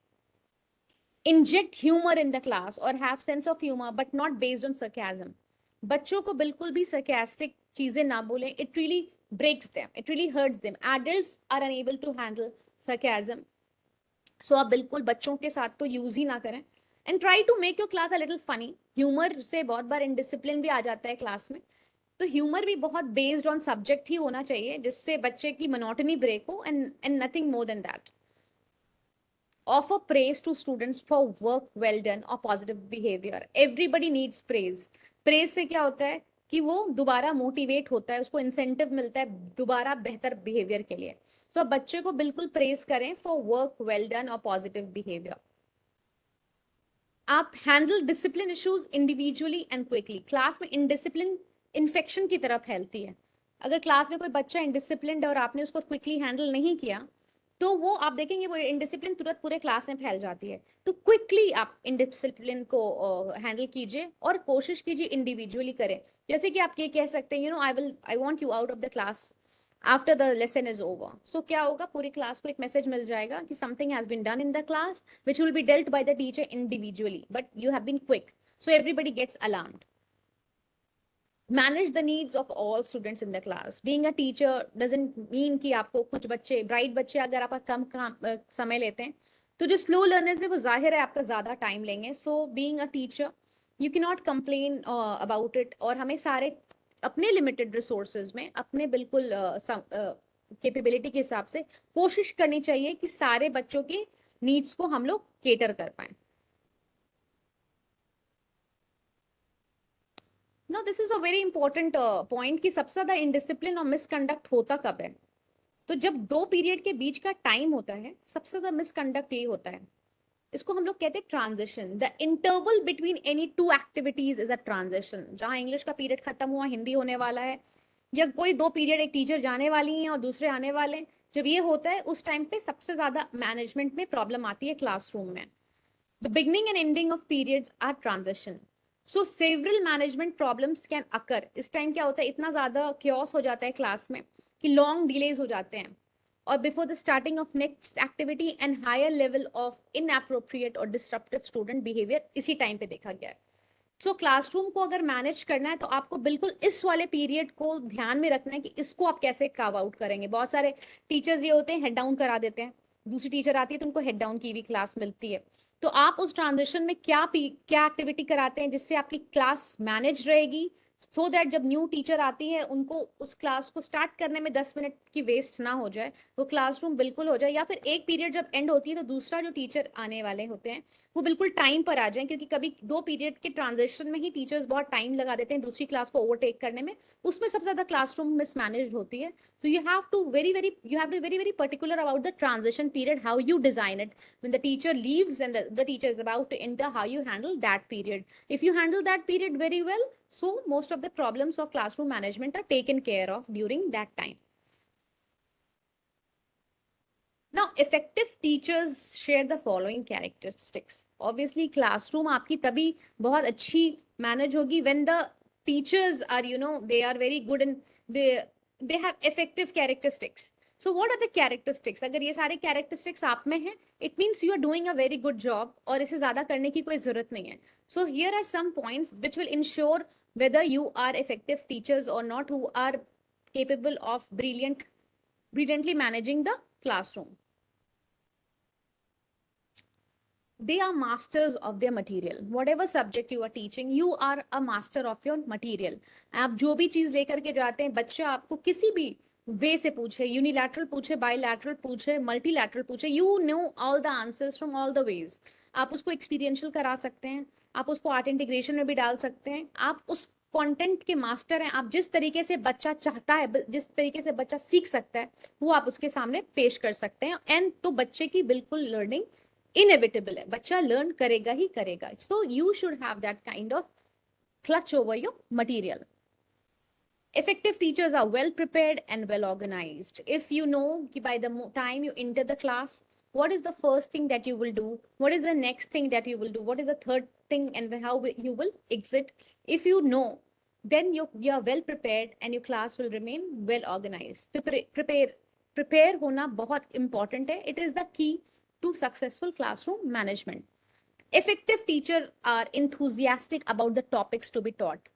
Inject humor in the class or have sense of humor but not based on sarcasm. बच्चों को बिल्कुल भी sarcastic चीजें ना बोलें, it really breaks them, it really hurts them. Adults are unable to handle sarcasm, so आप बिल्कुल बच्चों के साथ तो यूज ही ना करें। And try to make your class a little funny. Humour से बहुत बार इनडिसिप्लिन भी आ जाता है क्लास में, तो ह्यूमर भी बहुत बेस्ड ऑन सब्जेक्ट ही होना चाहिए, जिससे बच्चे की मोनोटनी ब्रेक हो, and nothing more than that. Offer praise to students for work well done और positive behaviour. Everybody needs praise. Praise से क्या होता है कि वो दोबारा मोटिवेट होता है, उसको इंसेंटिव मिलता है दोबारा बेहतर बिहेवियर के लिए। तो आप बच्चे को बिल्कुल प्रेज करें फॉर वर्क वेल डन और पॉजिटिव बिहेवियर। आप handle discipline issues individually and quickly. Class में इनडिसिप्लिन इन्फेक्शन की तरह फैलती है। अगर क्लास में कोई बच्चा इनडिसिप्लिन और आपने उसको क्विकली हैंडल नहीं किया, तो वो आप देखेंगे वो इनडिसिप्लिन तुरंत पूरे क्लास में फैल जाती है। तो क्विकली आप इनडिसिप्लिन को हैंडल कीजिए और कोशिश कीजिए इंडिविजुअली करें। जैसे कि आप ये कह सकते हैं, I want you out of the class after the lesson is over. So क्या होगा, पूरी क्लास को एक मैसेज मिल जाएगा कि something has been done in the class which will be dealt by the teacher individually, but you have been quick, so everybody gets alarmed. Manage the needs of all students in the class. Being a teacher doesn't mean कि आपको कुछ बच्चे bright बच्चे अगर आप कम समय लेते हैं, तो जो स्लो लर्नर्स है वो जाहिर है आपका ज्यादा टाइम लेंगे। So being a teacher you can not complain about it, और हमें सारे अपने लिमिटेड रिसोर्सेज में अपने बिल्कुल कैपेबिलिटी के हिसाब से कोशिश करनी चाहिए कि सारे बच्चों के नीड्स को हम लोग केटर कर पाए। Now this is a very important point कि सबसे ज्यादा इनडिसिप्लिन और मिसकंडक्ट होता कब है। तो जब दो पीरियड के बीच का टाइम होता है, सबसे ज्यादा मिसकंडक्ट ये होता है। इसको हम लोग कहते हैं transition. The interval between any two activities is a transition. जहां इंग्लिश का पीरियड खत्म हुआ, हिंदी होने वाला है, या कोई दो पीरियड एक टीचर जाने वाली हैं और दूसरे आने वाले हैं, जब ये होता है उस टाइम पे सबसे ज्यादा मैनेजमेंट में प्रॉब्लम आती है क्लासरूम में। The beginning and ending of periods are transition, so several management problems can occur. इस टाइम क्या होता है, इतना ज्यादा क्योस हो जाता है क्लास में कि लॉन्ग डिलेज हो जाते हैं, और before the starting of next activity and higher level of inappropriate और डिस्ट्रप्टिव स्टूडेंट बिहेवियर इसी टाइम पे देखा गया है। सो क्लासरूम को अगर मैनेज करना है तो आपको बिल्कुल इस वाले पीरियड को ध्यान में रखना है कि इसको आप कैसे कार्व आउट करेंगे। बहुत सारे टीचर्स ये होते हैं हेड डाउन करा देते हैं, दूसरी टीचर आती है तो उनको हेड डाउन की भी क्लास मिलती है। तो आप उस ट्रांजिशन में क्या एक्टिविटी कराते हैं जिससे आपकी क्लास मैनेज रहेगी, सो दैट जब न्यू टीचर आती है उनको उस क्लास को स्टार्ट करने में 10 मिनट की वेस्ट ना हो जाए, वो क्लासरूम बिल्कुल हो जाए, या फिर एक पीरियड जब एंड होती है तो दूसरा जो टीचर आने वाले होते हैं वो बिल्कुल टाइम पर आ जाए। क्योंकि कभी दो पीरियड के ट्रांजिशन में ही टीचर्स बहुत टाइम लगा देते हैं दूसरी क्लास को ओवरटेक करने में, उसमें सबसे ज्यादा क्लासरूम मिसमैनेज होती है। So you have to very very particular about the transition period, how you design it. When the teacher leaves and the teacher is about to enter, how you handle that period. If you handle that period very well, so most of the problems of classroom management are taken care of during that time. Now, effective teachers share the following characteristics. Obviously, classroom आपकी तभी बहुत अच्छी manage होगी when the teachers are, they are very good and they have effective characteristics. So what are the characteristics? अगर ये सारे characteristics आप में हैं, it means you are doing a very good job और इसे ज़्यादा करने की कोई ज़रूरत नहीं है. So here are some points which will ensure whether you are effective teachers or not, who are capable of brilliantly managing the classroom. They are masters of their material. Whatever subject you are teaching, you are a master of your material. आप जो भी चीज लेकर के जाते हैं, बच्चा आपको किसी भी वे से पूछे, यूनिलैटरल पूछे, बायलैटरल पूछे, मल्टीलैटरल पूछे, you know all the answers from all the ways. आप उसको एक्सपीरियंशियल करा सकते हैं, आप उसको आर्ट इंटीग्रेशन में भी डाल सकते हैं, आप कंटेंट के मास्टर हैं, आप जिस तरीके से बच्चा चाहता है, जिस तरीके से बच्चा सीख सकता है, वो आप उसके सामने पेश कर सकते हैं। एंड तो बच्चे की बिल्कुल लर्निंग इनएविटेबल है, बच्चा लर्न करेगा ही करेगा। So you should have that kind of clutch over your material. Effective teachers are well prepared and well organized. If you know by the time you enter the class, what is the first thing that you will do? What is the next thing that you will do? What is the third thing and how you will exit? If you know, then you are well prepared and your class will remain well organized. Prepare होना बहुत important है. It is the key to successful classroom management. Effective teachers are enthusiastic about the topics to be taught.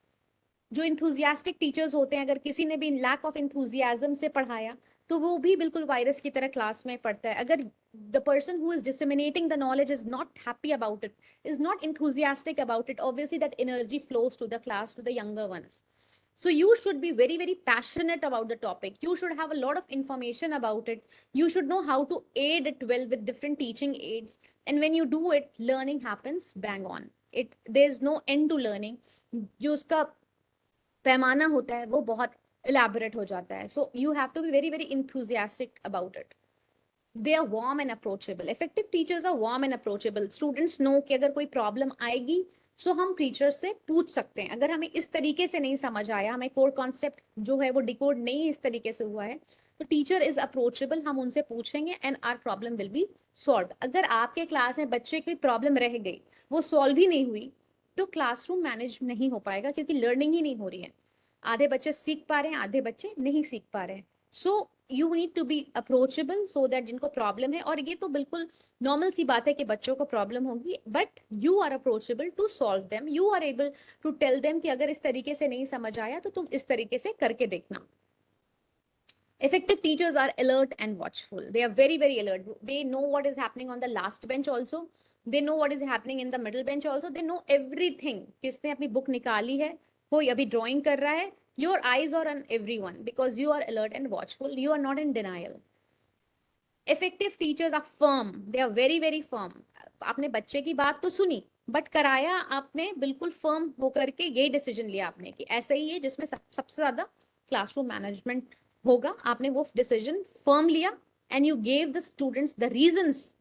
जो enthusiastic teachers होते हैं, अगर किसी ने भी लैक ऑफ इंथुजियाज्म से पढ़ाया तो वो भी बिल्कुल वायरस की तरह क्लास में पढ़ता है। अगर the person who is disseminating the knowledge is not happy about it, is not enthusiastic about it, obviously that energy flows to the class, to the younger ones. So you should be very, very passionate about the topic. You should have a lot of information about it. You should know how to aid it well with different teaching aids. And when you do it, learning happens bang on. There's no end to learning. जो उसका पैमाना होता है वो बहुत elaborate हो जाता है. So you have to be very, very enthusiastic about it. They are warm and approachable. Effective teachers are warm and approachable. Students know कि अगर कोई problem आएगी so हम टीचर से पूछ सकते हैं. अगर हमें इस तरीके से नहीं समझ आया, हमें कोर कॉन्सेप्ट जो है वो डिकोड नहीं इस तरीके से हुआ है, तो टीचर इज अप्रोचेबल, हम उनसे पूछेंगे and our problem will be solve. अगर आपके क्लास में बच्चे की प्रॉब्लम रह गई, वो सॉल्व ही नहीं हुई, तो क्लासरूम मैनेज नहीं हो पाएगा क्योंकि लर्निंग ही नहीं हो रही है. आधे बच्चे सीख पा रहे हैं, आधे बच्चे नहीं सीख पा रहे हैं. So you need to be approachable so that जिनको प्रॉब्लम है, और ये तो बिल्कुल नॉर्मल सी बात है कि बच्चों को प्रॉब्लम होगी, but you are approachable to solve them. You are able to tell them कि अगर इस तरीके से नहीं समझ आया तो तुम इस तरीके से करके देखना. Effective teachers are alert and watchful. They are very, very alert. They know what is happening on the last bench also. They know what is happening in the middle bench also. They know everything. किसने अपनी book निकाली है, कोई अभी drawing कर रहा है. Your eyes are on everyone because you are alert and watchful. You are not in denial. Effective teachers are firm. They are very, very firm. आपने बच्चे की बात तो सुनी, बट कराया आपने बिल्कुल फर्म होकर के ये डिसीजन लिया आपने कि ऐसा ही है जिसमें सबसे ज्यादा क्लासरूम मैनेजमेंट होगा. आपने वो डिसीजन फर्म लिया and you gave the students the reasons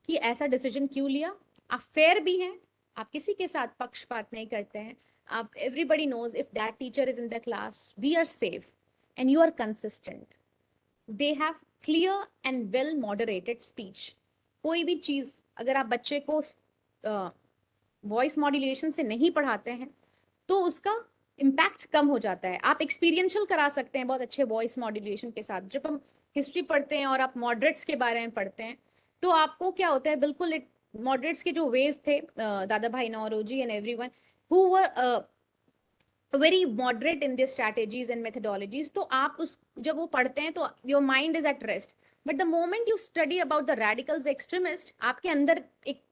कि ऐसा डिसीजन क्यों लिया. आप फेयर भी हैं, आप किसी के साथ पक्षपात नहीं करते हैं. आप everybody knows if that teacher is in the class, we are safe and you are consistent. They have clear and well moderated speech. कोई भी चीज अगर आप बच्चे को वॉइस मॉड्यूलेशन से नहीं पढ़ाते हैं तो उसका इम्पैक्ट कम हो जाता है. आप एक्सपीरियंशियल करा सकते हैं बहुत अच्छे वॉइस मॉड्यूलेशन के साथ. जब हम हिस्ट्री पढ़ते हैं और आप मॉडरेट्स के बारे में पढ़ते हैं तो आपको क्या होता है, बिल्कुल मॉडरेट्स के जो वेज थे, Dadabhai Naoroji and everyone who were very moderate in their strategies and methodologies, तो आप उस जब वो पढ़ते हैं तो your mind is at rest. But the moment you study about the radicals extremist, आपके अंदर एक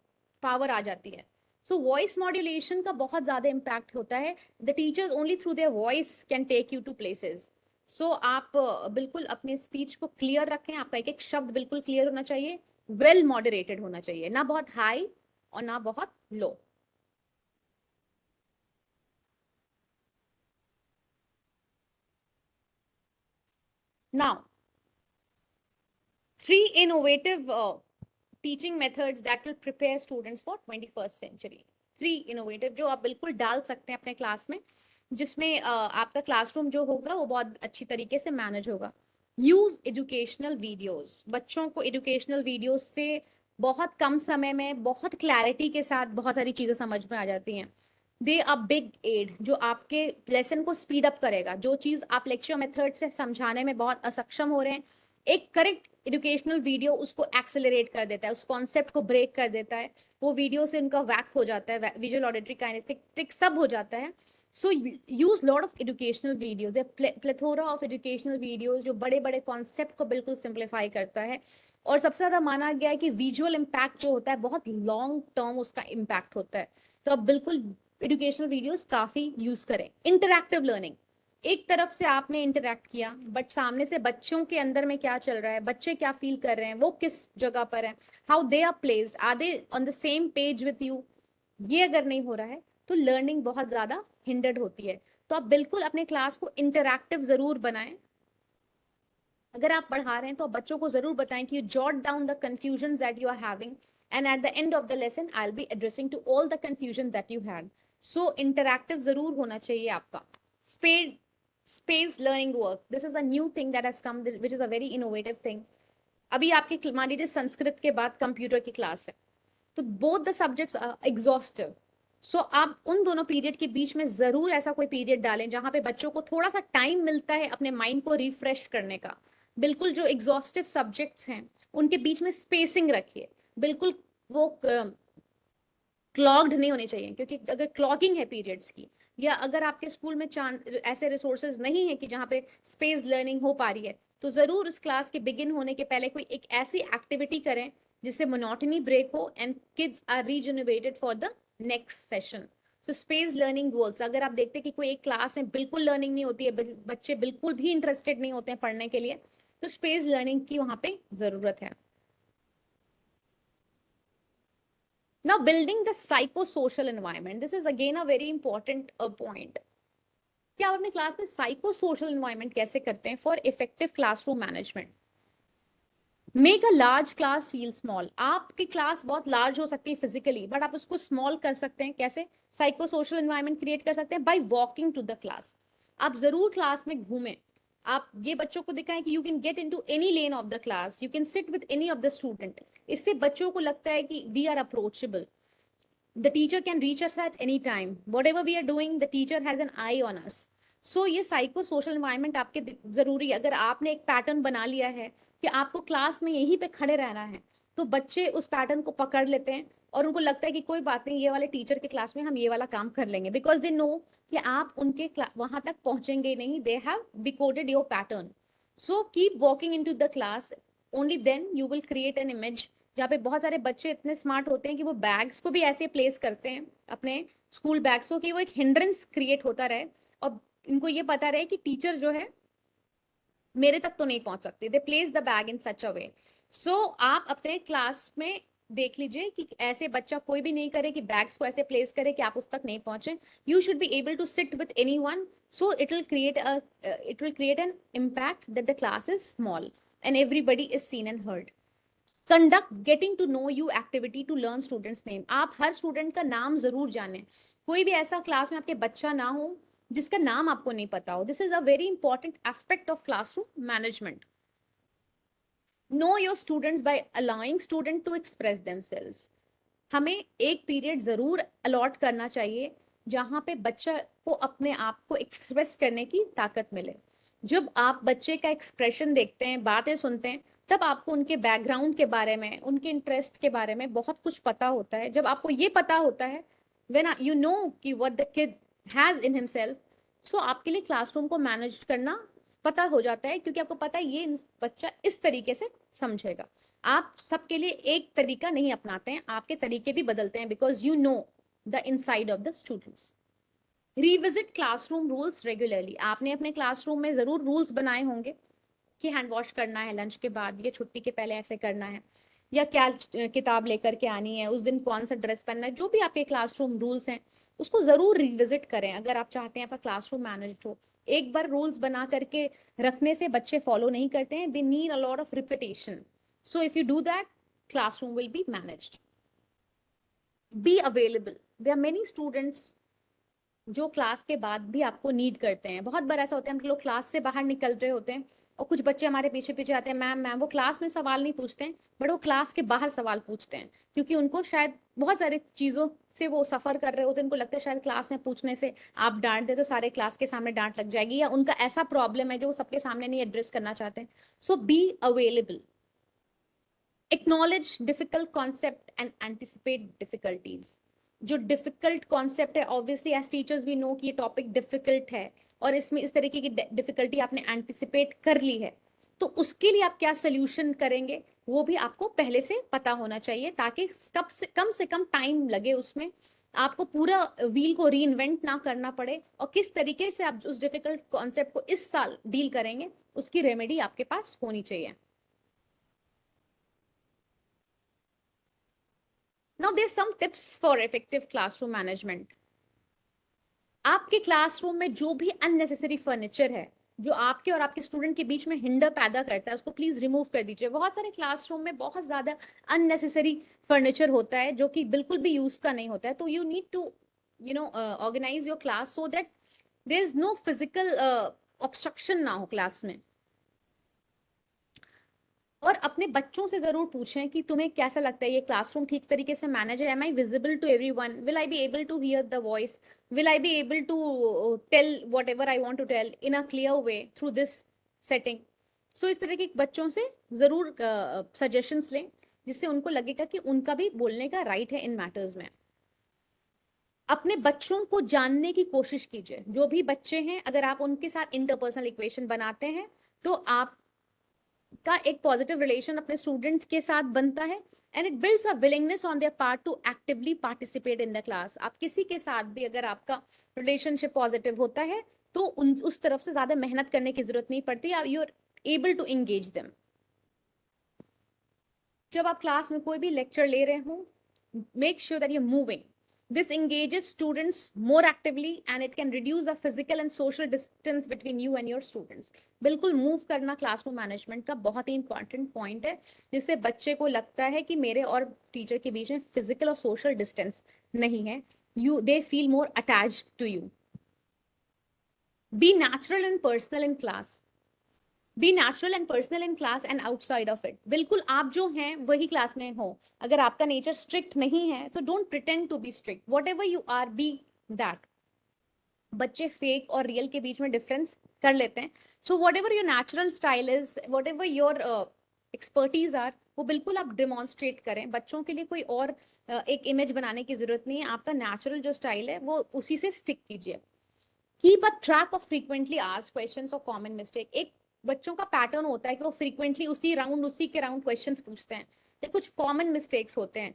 पावर आ जाती है. सो वॉइस मॉड्यूलेशन का बहुत ज्यादा इम्पैक्ट होता है. The teachers only through their voice can take you to places. So आप बिल्कुल अपने स्पीच को क्लियर रखें. आपका एक एक शब्द बिल्कुल क्लियर होना चाहिए, वेल मॉडरेटेड होना चाहिए, ना बहुत हाई और ना बहुत लो. Now, 3 innovative teaching methods that will prepare students for 21st century. 3 innovative जो आप बिल्कुल डाल सकते हैं अपने क्लास में, जिसमें आपका क्लासरूम जो होगा वो बहुत अच्छी तरीके से मैनेज होगा. Use educational videos. बच्चों को एजुकेशनल वीडियोस से बहुत कम समय में बहुत क्लैरिटी के साथ बहुत सारी चीजें समझ में आ जाती हैं. दे अ बिग एड, जो आपके लेसन को स्पीड अप करेगा. जो चीज आप लेक्चर मेथड से समझाने में बहुत असक्षम हो रहे हैं, एक करेक्ट एजुकेशनल वीडियो उसको एक्सेलरेट कर देता है, उस कॉन्सेप्ट को ब्रेक कर देता है. वो वीडियो से उनका वैक हो जाता है, विजुअल ऑडिटरी काइनेस्थेटिक सब हो जाता है. So use lot of educational videos. Plethora of educational videos जो बड़े बड़े कॉन्सेप्ट को बिल्कुल सिंप्लीफाई करता है. और सबसे ज्यादा माना गया है कि विजुअल इम्पैक्ट जो होता है बहुत लॉन्ग टर्म उसका इम्पैक्ट होता है. तो आप बिल्कुल एजुकेशनल वीडियोस काफी यूज करें. इंटरैक्टिव लर्निंग, एक तरफ से आपने इंटरैक्ट किया बट सामने से बच्चों के अंदर में क्या चल रहा है, बच्चे क्या फील कर रहे हैं, वो किस जगह पर है, how they are placed, are they on the same page with you, ये अगर नहीं हो रहा है तो लर्निंग बहुत ज्यादा हिंडर्ड होती है. तो आप बिल्कुल अपने क्लास को इंटरैक्टिव जरूर बनाएं। अगर आप पढ़ा रहे हैं तो बच्चों को जरूर बताएं कि you jot down the confusion that you are having, and at the end of the lesson I will be addressing to all the confusion that you had. So interactive जरूर होना चाहिए आपका। Spaced space learning work, this is a new thing that has come, which is a very innovative thing. अभी आपकी मान लीजिए संस्कृत के बाद कंप्यूटर की क्लास है, तो बोथ द सब्जेक्ट्स एग्जॉस्टिव। सो आप उन दोनों पीरियड के बीच में जरूर ऐसा कोई पीरियड डालें जहां पे बच्चों को थोड़ा सा टाइम मिलता है अपने माइंड को रिफ्रेश करने का। बिल्कुल जो एग्जॉस्टिव सब्जेक्ट्स हैं उनके बीच में स्पेसिंग रखिए। बिल्कुल वो क्लॉग्ड नहीं होने चाहिए, क्योंकि अगर क्लॉगिंग है पीरियड्स की, या अगर आपके स्कूल में ऐसे रिसोर्सेज नहीं है कि जहाँ पे स्पेस लर्निंग हो पा रही है, तो जरूर उस क्लास के बिगिन होने के पहले कोई एक ऐसी एक्टिविटी करें जिससे मोनोटनी ब्रेक हो and kids are regenerated for the next session. तो स्पेस लर्निंग वर्क्स। अगर आप देखते हैं कि कोई एक क्लास में बिल्कुल लर्निंग नहीं होती है, बच्चे बिल्कुल भी इंटरेस्टेड नहीं होते हैं पढ़ने के लिए, तो स्पेस लर्निंग की वहां पे जरूरत है। Now, building the psychosocial environment. This is again a very important point. कि आप अपने क्लास में साइको सोशल एनवायरमेंट कैसे करते हैं for effective classroom management. Make a large class feel small. आपकी क्लास बहुत लार्ज हो सकती है फिजिकली, बट आप उसको स्मॉल कर सकते हैं कैसे? साइको सोशल एनवायरमेंट क्रिएट कर सकते हैं by walking to the class. आप जरूर क्लास में घूमें। आप ये बच्चों को दिखाएं कि you can get into any lane of the class, you can sit with any of the student. इससे बच्चों को लगता है कि we are approachable, the teacher can reach us at any time, whatever we are doing the teacher has an eye on us. So ये psycho social environment आपके जरूरी है। अगर आपने एक पैटर्न बना लिया है कि आपको क्लास में यहीं पे खड़े रहना है, तो बच्चे उस पैटर्न को पकड़ लेते हैं और उनको लगता है कि कोई बात नहीं, ये वाले टीचर के क्लास में हम ये वाला काम कर लेंगे, बिकॉज दे नो कि आप उनके वहां तक पहुंचेंगे नहीं। They have decoded your pattern. So keep walking in to the class, only then you will create an image जहाँ पे बहुत सारे बच्चे इतने स्मार्ट होते हैं कि वो बैग्स को भी ऐसे प्लेस करते हैं अपने स्कूल बैग्स को कि वो एक हिंड्रेंस क्रिएट होता रहे, और इनको ये पता रहे कि टीचर जो है मेरे तक तो नहीं पहुंच सकते। दे प्लेस द बैग इन सच अ वे। सो आप अपने क्लास में देख लीजिए कि ऐसे बच्चा कोई भी नहीं करे कि बैग्स को ऐसे प्लेस करे कि आप उस तक नहीं पहुंचे। You should be able to sit with any one, so it will create an impact that the class is small and everybody is seen and heard. Conduct getting to know you activity to learn students name. आप हर student का नाम जरूर जानें। कोई भी ऐसा class में आपके बच्चा ना हो जिसका नाम आपको नहीं पता हो। This is a very important aspect of classroom management. Know your students by allowing student to express themselves. हमें एक पीरियड जरूर अलॉट करना चाहिए जहां पे बच्चा को अपने आप को एक्सप्रेस करने की ताकत मिले। जब आप बच्चे का एक्सप्रेशन देखते हैं, बातें सुनते हैं, तब आपको उनके बैकग्राउंड के बारे में, उनके इंटरेस्ट के बारे में बहुत कुछ पता होता है। जब आपको ये पता होता है, व्हेन यू नो कि what the kid has in himself, so आपके लिए क्लासरूम को मैनेज करना पता हो जाता है, क्योंकि आपको पता है ये बच्चा इस तरीके से समझेगा। आप सबके लिए एक तरीका नहीं अपनाते हैं, आपके तरीके भी बदलते हैं, because you know the inside of the students. Revisit classroom rules regularly. आपने अपने क्लासरूम में जरूर रूल्स बनाए होंगे कि हैंड वॉश करना है लंच के बाद, या छुट्टी के पहले ऐसे करना है, या क्या किताब लेकर के आनी है, उस दिन कौन सा ड्रेस पहनना है। जो भी आपके क्लासरूम रूल्स हैं उसको जरूर रिविजिट करें अगर आप चाहते हैं आपका क्लासरूम मैनेज हो। एक बार रूल्स बना करके रखने से बच्चे फॉलो नहीं करते हैं, they need a lot of repetition. So if you do that, classroom will be managed. Be available. There are many students जो क्लास के बाद भी आपको नीड करते हैं। बहुत बार ऐसा होता है हम लोग क्लास से बाहर निकल रहे होते हैं और कुछ बच्चे हमारे पीछे पीछे आते हैं, मैम मैम। वो क्लास में सवाल नहीं पूछते हैं, बट वो क्लास के बाहर सवाल पूछते हैं, क्योंकि उनको शायद बहुत सारी चीजों से वो सफर कर रहे होते हैं। उनको लगता है शायद क्लास में पूछने से आप डांट दे तो सारे क्लास के सामने डांट लग जाएगी, या उनका ऐसा प्रॉब्लम है जो वो सबके सामने नहीं एड्रेस करना चाहते हैं। So be available. Acknowledge difficult concept and anticipate difficulties. जो डिफिकल्ट कॉन्सेप्ट है, obviously as teachers we know कि ये टॉपिक डिफिकल्ट है और इसमें इस तरीके की डिफिकल्टी आपने एंटिसिपेट कर ली है, तो उसके लिए आप क्या सोल्यूशन करेंगे वो भी आपको पहले से पता होना चाहिए, ताकि कम से कम टाइम लगे उसमें, आपको पूरा व्हील को री इन्वेंट ना करना पड़े, और किस तरीके से आप उस डिफिकल्ट कॉन्सेप्ट को इस साल डील करेंगे उसकी रेमेडी आपके पास होनी चाहिए। Now, there's some tips for effective classroom management. आपके क्लासरूम में जो भी अननेसेसरी फर्नीचर है, जो आपके और आपके स्टूडेंट के बीच में हिंडर पैदा करता है, उसको प्लीज रिमूव कर दीजिए। बहुत सारे क्लासरूम में बहुत ज्यादा अननेसेसरी फर्नीचर होता है जो कि बिल्कुल भी यूज का नहीं होता है। तो you need to organise your class so that there is no physical obstruction ना हो क्लास में। और अपने बच्चों से जरूर पूछें कि तुम्हें कैसा लगता है ये क्लासरूम ठीक तरीके से मैनेज है, am I visible to everyone, will I be able to hear the voice, will I be able to tell whatever I want to tell in a clear way through this setting. So इस तरह के बच्चों से जरूर suggestions लें, जिससे उनको लगेगा कि उनका भी बोलने का राइट है इन मैटर्स में। अपने बच्चों को जानने की कोशिश कीजिए। जो भी बच्चे हैं, अगर आप उनके साथ इंटरपर्सनल इक्वेशन बनाते हैं तो आप का एक पॉजिटिव रिलेशन अपने स्टूडेंट्स के साथ बनता है, and it builds a willingness on their part two actively participate in the class. आप किसी के साथ भी अगर आपका रिलेशनशिप पॉजिटिव होता है तो उस तरफ से ज्यादा मेहनत करने की जरूरत नहीं पड़ती, you are able to engage them. जब आप क्लास में कोई भी लेक्चर ले रहे हो, make sure that you're moving. This engages students more actively and it can reduce the physical and social distance between you and your students. बिल्कुल move करना क्लासरूम मैनेजमेंट का बहुत ही इंपॉर्टेंट पॉइंट है, जिससे बच्चे को लगता है कि मेरे और टीचर के बीच में फिजिकल और सोशल डिस्टेंस नहीं है। They feel more attached to you. Be natural and personal in class. Be natural and personal in class and outside of it. बिल्कुल आप जो हैं वही क्लास में हो। अगर आपका नेचर स्ट्रिक्ट नहीं है तो don't pretend to be strict, whatever you are be that. बच्चे फेक और रियल के बीच में डिफरेंस कर लेते हैं। So whatever your natural style is, whatever your expertise are, वो बिल्कुल आप डिमॉन्स्ट्रेट करें। बच्चों के लिए कोई और एक इमेज बनाने की जरूरत नहीं है। आपका नेचुरल जो स्टाइल है वो उसी से स्टिक कीजिए। Keep a track of frequently asked questions और कॉमन मिस्टेक। एक बच्चों का पैटर्न होता है कि वो फ्रीक्वेंटली उसी के राउंड क्वेश्चंस पूछते हैं, या कुछ कॉमन मिस्टेक्स होते हैं।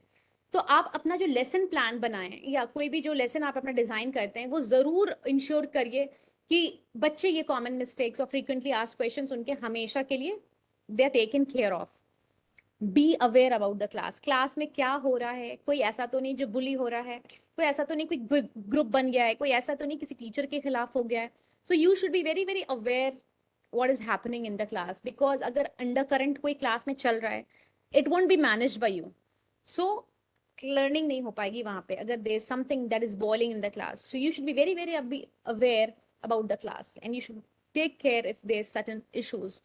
तो आप अपना जो लेसन प्लान बनाएं या कोई भी जो लेसन आप अपना डिजाइन करते हैं, वो जरूर इंश्योर करिए कि बच्चे ये कॉमन मिस्टेक्स और फ्रीक्वेंटली आस्क्ड क्वेश्चंस उनके हमेशा के लिए they are taken care of. Be aware about the class. Class में क्या हो रहा है, कोई ऐसा तो नहीं जो बुली हो रहा है, कोई ऐसा तो नहीं कोई ग्रुप बन गया है, कोई ऐसा तो नहीं किसी टीचर के खिलाफ हो गया है। So you should B very very aware what is happening in the class, because अगर अंडर करंट कोई क्लास में चल रहा है, it won't be managed by you, so learning नहीं हो पाएगी वहां पे अगर there is something that is boiling in the class. So you should be very very aware about the class and you should take care if there is certain issues.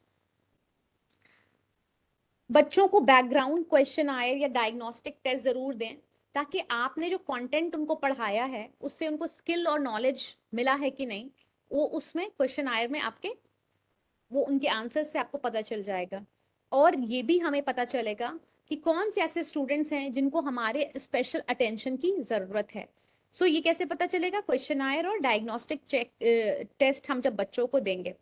बच्चों को background question आए या diagnostic test जरूर दें, ताकि आपने जो content उनको पढ़ाया है उससे उनको स्किल और नॉलेज मिला है कि नहीं, वो उसमें क्वेश्चन आयर में आपके वो उनके आंसर से आपको पता चल जाएगा। और ये भी हमें पता चलेगा कि कौन से ऐसे स्टूडेंट्स हैं जिनको हमारे स्पेशल अटेंशन की जरूरत है। सो ये कैसे पता चलेगा? क्वेश्चन आयर और डायग्नोस्टिक चेक टेस्ट हम जब बच्चों को देंगे,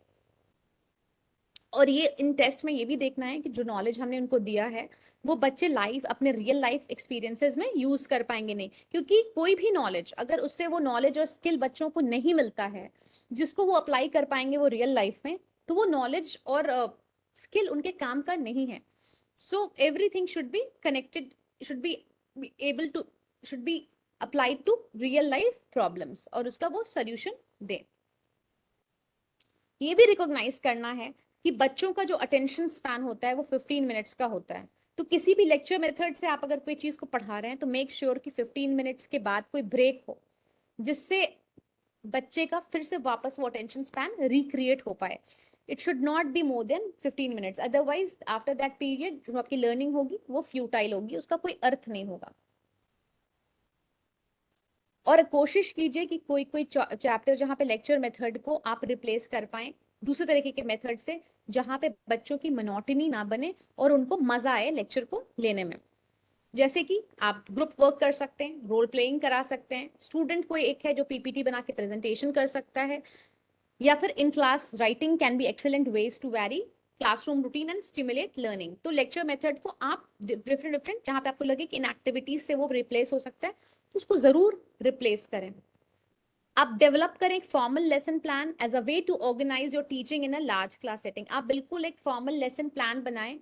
और ये इन टेस्ट में ये भी देखना है कि जो नॉलेज हमने उनको दिया है वो बच्चे लाइफ अपने रियल लाइफ एक्सपीरियंसेस में यूज कर पाएंगे नहीं। क्योंकि कोई भी नॉलेज अगर उससे वो नॉलेज और स्किल बच्चों को नहीं मिलता है जिसको वो अप्लाई कर पाएंगे वो रियल लाइफ में, तो वो नॉलेज और स्किल उनके काम का नहीं है। So everything should be connected, should be able to, should be applied to real life problems, और उसका वो सोल्यूशन दे। ये भी रिकॉग्नाइज करना है कि बच्चों का जो अटेंशन स्पैन होता है वो 15 मिनट्स का होता है। तो किसी भी लेक्चर मेथड से आप अगर कोई चीज को पढ़ा रहे हैं तो मेक श्योर कि 15 मिनट्स के बाद कोई ब्रेक हो, जिससे बच्चे का फिर से वापस वो अटेंशन स्पैन रिक्रिएट हो पाए। It should not be more than 15 minutes, otherwise after that period जो आपकी लर्निंग होगी वो फ्यूटाइल होगी, उसका कोई अर्थ नहीं होगा। और कोशिश कीजिए कि कोई कोई चैप्टर जहाँ पे लेक्चर मेथड को आप रिप्लेस कर पाए दूसरे तरीके के मेथड से, जहाँ पे बच्चों की मोनोटनी ना बने और उनको मजा आए लेक्चर को लेने में। जैसे कि आप ग्रुप वर्क कर सकते हैं, रोल प्लेइंग करा सकते हैं, स्टूडेंट कोई एक है जो पीपीटी बना के प्रेजेंटेशन कर सकता है, या फिर in class writing can be excellent ways to vary classroom routine and stimulate learning. तो लेक्चर मेथड को आप डिफरेंट जहाँ पे आपको लगे कि इन एक्टिविटीज से वो रिप्लेस हो सकता है तो उसको जरूर रिप्लेस करें। आप डेवलप करें एक formal lesson plan as a way to organise your teaching in a large class setting. आप बिल्कुल एक फॉर्मल लेसन प्लान बनाएं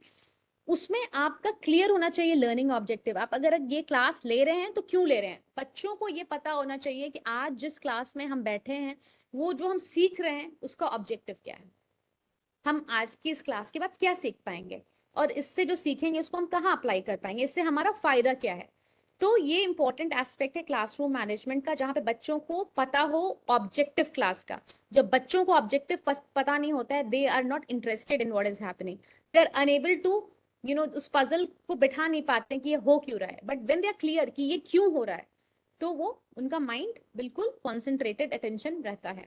उसमें आपका क्लियर होना चाहिए लर्निंग ऑब्जेक्टिव। आप अगर ये क्लास ले रहे हैं तो क्यों ले रहे हैं, बच्चों को ये पता होना चाहिए कि आज जिस क्लास में हम बैठे हैं वो जो हम सीख रहे हैं उसका ऑब्जेक्टिव क्या है, हम आज की इस क्लास के बाद क्या सीख पाएंगे, और इससे जो सीखेंगे उसको हम कहाँ अप्लाई कर पाएंगे, इससे हमारा फायदा क्या है। तो ये इंपॉर्टेंट एस्पेक्ट है क्लासरूम मैनेजमेंट का, जहां पे बच्चों को पता हो ऑब्जेक्टिव क्लास का। जब बच्चों को ऑब्जेक्टिव पता नहीं होता है, they are not interested in what is happening, they are unable to उस पजल को बिठा नहीं पाते कि ये हो क्यों रहा है। But when they are clear कि ये क्यों हो रहा है, तो वो उनका माइंड बिल्कुल कॉन्सेंट्रेटेड अटेंशन रहता है।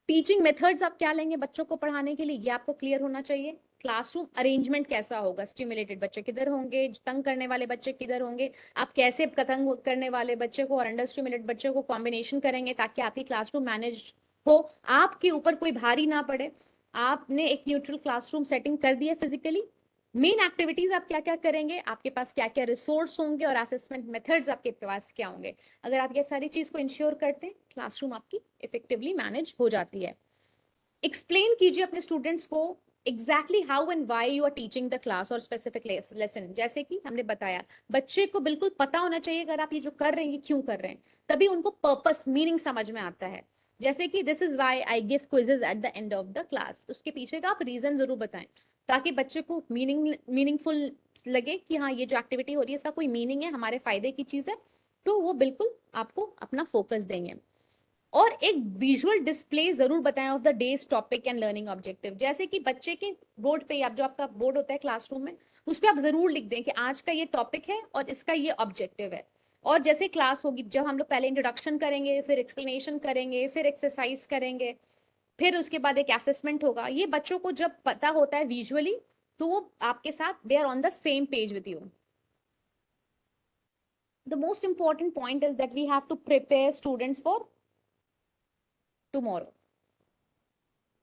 टीचिंग मेथड्स आप क्या लेंगे बच्चों को पढ़ाने के लिए, ये आपको क्लियर होना चाहिए। क्लासरूम अरेंजमेंट कैसा होगा, स्टिमुलेटेड बच्चे किधर होंगे, तंग करने वाले बच्चे किधर होंगे, आप कैसे तंग करने वाले बच्चे को और अंडर स्टिमुलेटेड बच्चे को कॉम्बिनेशन करेंगे ताकि आपकी क्लासरूम मैनेज हो, आपके ऊपर कोई भारी ना पड़े। आपने एक न्यूट्रल क्लासरूम सेटिंग कर दी है फिजिकली, मेन एक्टिविटीज आप क्या क्या करेंगे, आपके पास क्या क्या रिसोर्स होंगे और असेसमेंट मेथड्स आपके पास क्या होंगे। अगर आप ये सारी चीज को इंश्योर करते हैं, क्लासरूम आपकी इफेक्टिवली मैनेज हो जाती है। एक्सप्लेन कीजिए अपने स्टूडेंट्स को exactly how and why you are teaching the class और स्पेसिफिक लेसन। जैसे कि हमने बताया, बच्चे को बिल्कुल पता होना चाहिए अगर आप ये जो कर रहे हैं क्यों कर रहे हैं, तभी उनको पर्पस मीनिंग समझ में आता है। जैसे कि this is why I give quizzes eight the end of the class, उसके पीछे का आप रीजन जरूर बताएं ताकि बच्चे को मीनिंगफुल लगे कि हाँ ये जो एक्टिविटी हो रही है इसका कोई मीनिंग है, हमारे फायदे की चीज है, तो वो बिल्कुल आपको अपना फोकस देंगे। और एक विजुअल डिस्प्ले जरूर बताएं of the days topic and learning objective. जैसे कि बच्चे के बोर्ड पे, आप जो आपका बोर्ड होता है क्लासरूम में, उस पर आप जरूर लिख दें कि आज का ये टॉपिक है और इसका ये ऑब्जेक्टिव है। और जैसे क्लास होगी, जब हम लोग पहले इंट्रोडक्शन करेंगे, फिर एक्सप्लेनेशन करेंगे, फिर एक्सरसाइज करेंगे, फिर उसके बाद एक असेसमेंट होगा, ये बच्चों को जब पता होता है विजुअली, तो वो आपके साथ they are on the same page with you. The most important point is that we have to prepare students for tomorrow.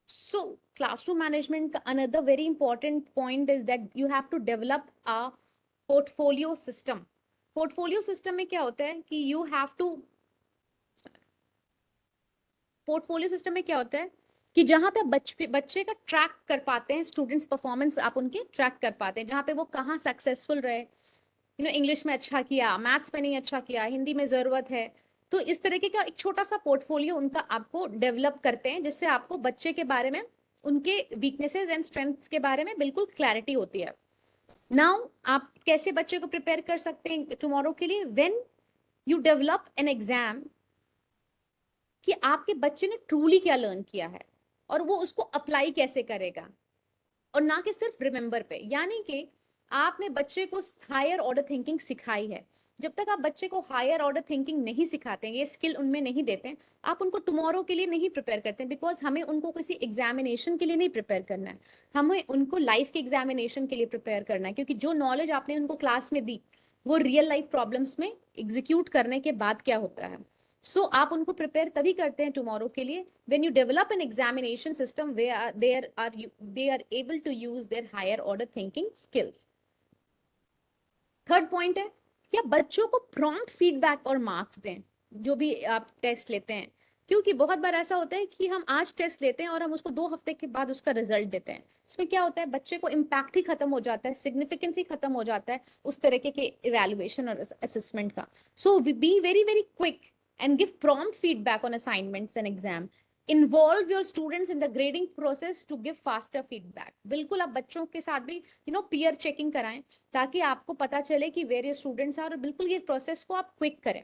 So classroom management, another very important point is that you have to develop a portfolio system. Portfolio system में क्या होता है कि you have to, portfolio system में क्या होता है कि जहां पे बच्चे का ट्रैक कर पाते हैं, स्टूडेंट्स परफॉर्मेंस आप उनके ट्रैक कर पाते हैं, जहां पे वो कहाँ सक्सेसफुल रहे, इंग्लिश में अच्छा किया, मैथ्स में नहीं अच्छा किया, हिंदी में जरूरत है। तो इस तरीके का एक छोटा सा पोर्टफोलियो उनका आपको डेवलप करते हैं, जिससे आपको बच्चे के बारे में, उनके वीकनेसेस एंड स्ट्रेंथ्स के बारे में बिल्कुल क्लैरिटी होती है। नाउ आप कैसे बच्चे को प्रिपेयर कर सकते हैं टुमारो के लिए, when you develop an exam, कि आपके बच्चे ने ट्रूली क्या लर्न किया है और वो उसको अप्लाई कैसे करेगा, और ना कि सिर्फ रिमेंबर पे। यानी कि आपने बच्चे को हायर ऑर्डर थिंकिंग सिखाई है, जब तक आप बच्चे को हायर ऑर्डर थिंकिंग नहीं सिखाते हैं, ये स्किल उनमें नहीं देते हैं, आप उनको टुमारो के लिए नहीं प्रिपेयर करते हैं। बिकॉज हमें उनको किसी एग्जामिनेशन के लिए नहीं प्रिपेयर करना है, हमें उनको लाइफ के एग्जामिनेशन के लिए प्रिपेयर करना है, क्योंकि जो नॉलेज आपने उनको क्लास में दी वो रियल लाइफ प्रॉब्लम्स में एग्जीक्यूट करने के बाद क्या होता है। सो आप उनको प्रिपेयर तभी करते हैं टुमारो के लिए when you develop an examination system where they are able to use their higher order thinking skills. Third point है कि आप बच्चों को प्रॉम्प्ट फीडबैक और मार्क्स दें जो भी आप टेस्ट लेते हैं, क्योंकि बहुत बार ऐसा होता है कि हम आज टेस्ट लेते हैं और हम उसको 2 हफ्ते के बाद उसका रिजल्ट देते हैं। इसमें क्या होता है, बच्चे को इम्पैक्ट ही खत्म हो जाता है, सिग्निफिकेंस ही खत्म हो जाता है उस तरीके के इवेल्युएशन और असेसमेंट का। So be very very quick and give prompt feedback on assignments and exam. Involve your students in the grading process to give faster feedback. बिल्कुल आप बच्चों के साथ भी peer checking कराएं ताकि आपको पता चले कि वेरियस स्टूडेंट्स हैं, और बिल्कुल ये प्रोसेस को आप क्विक करें।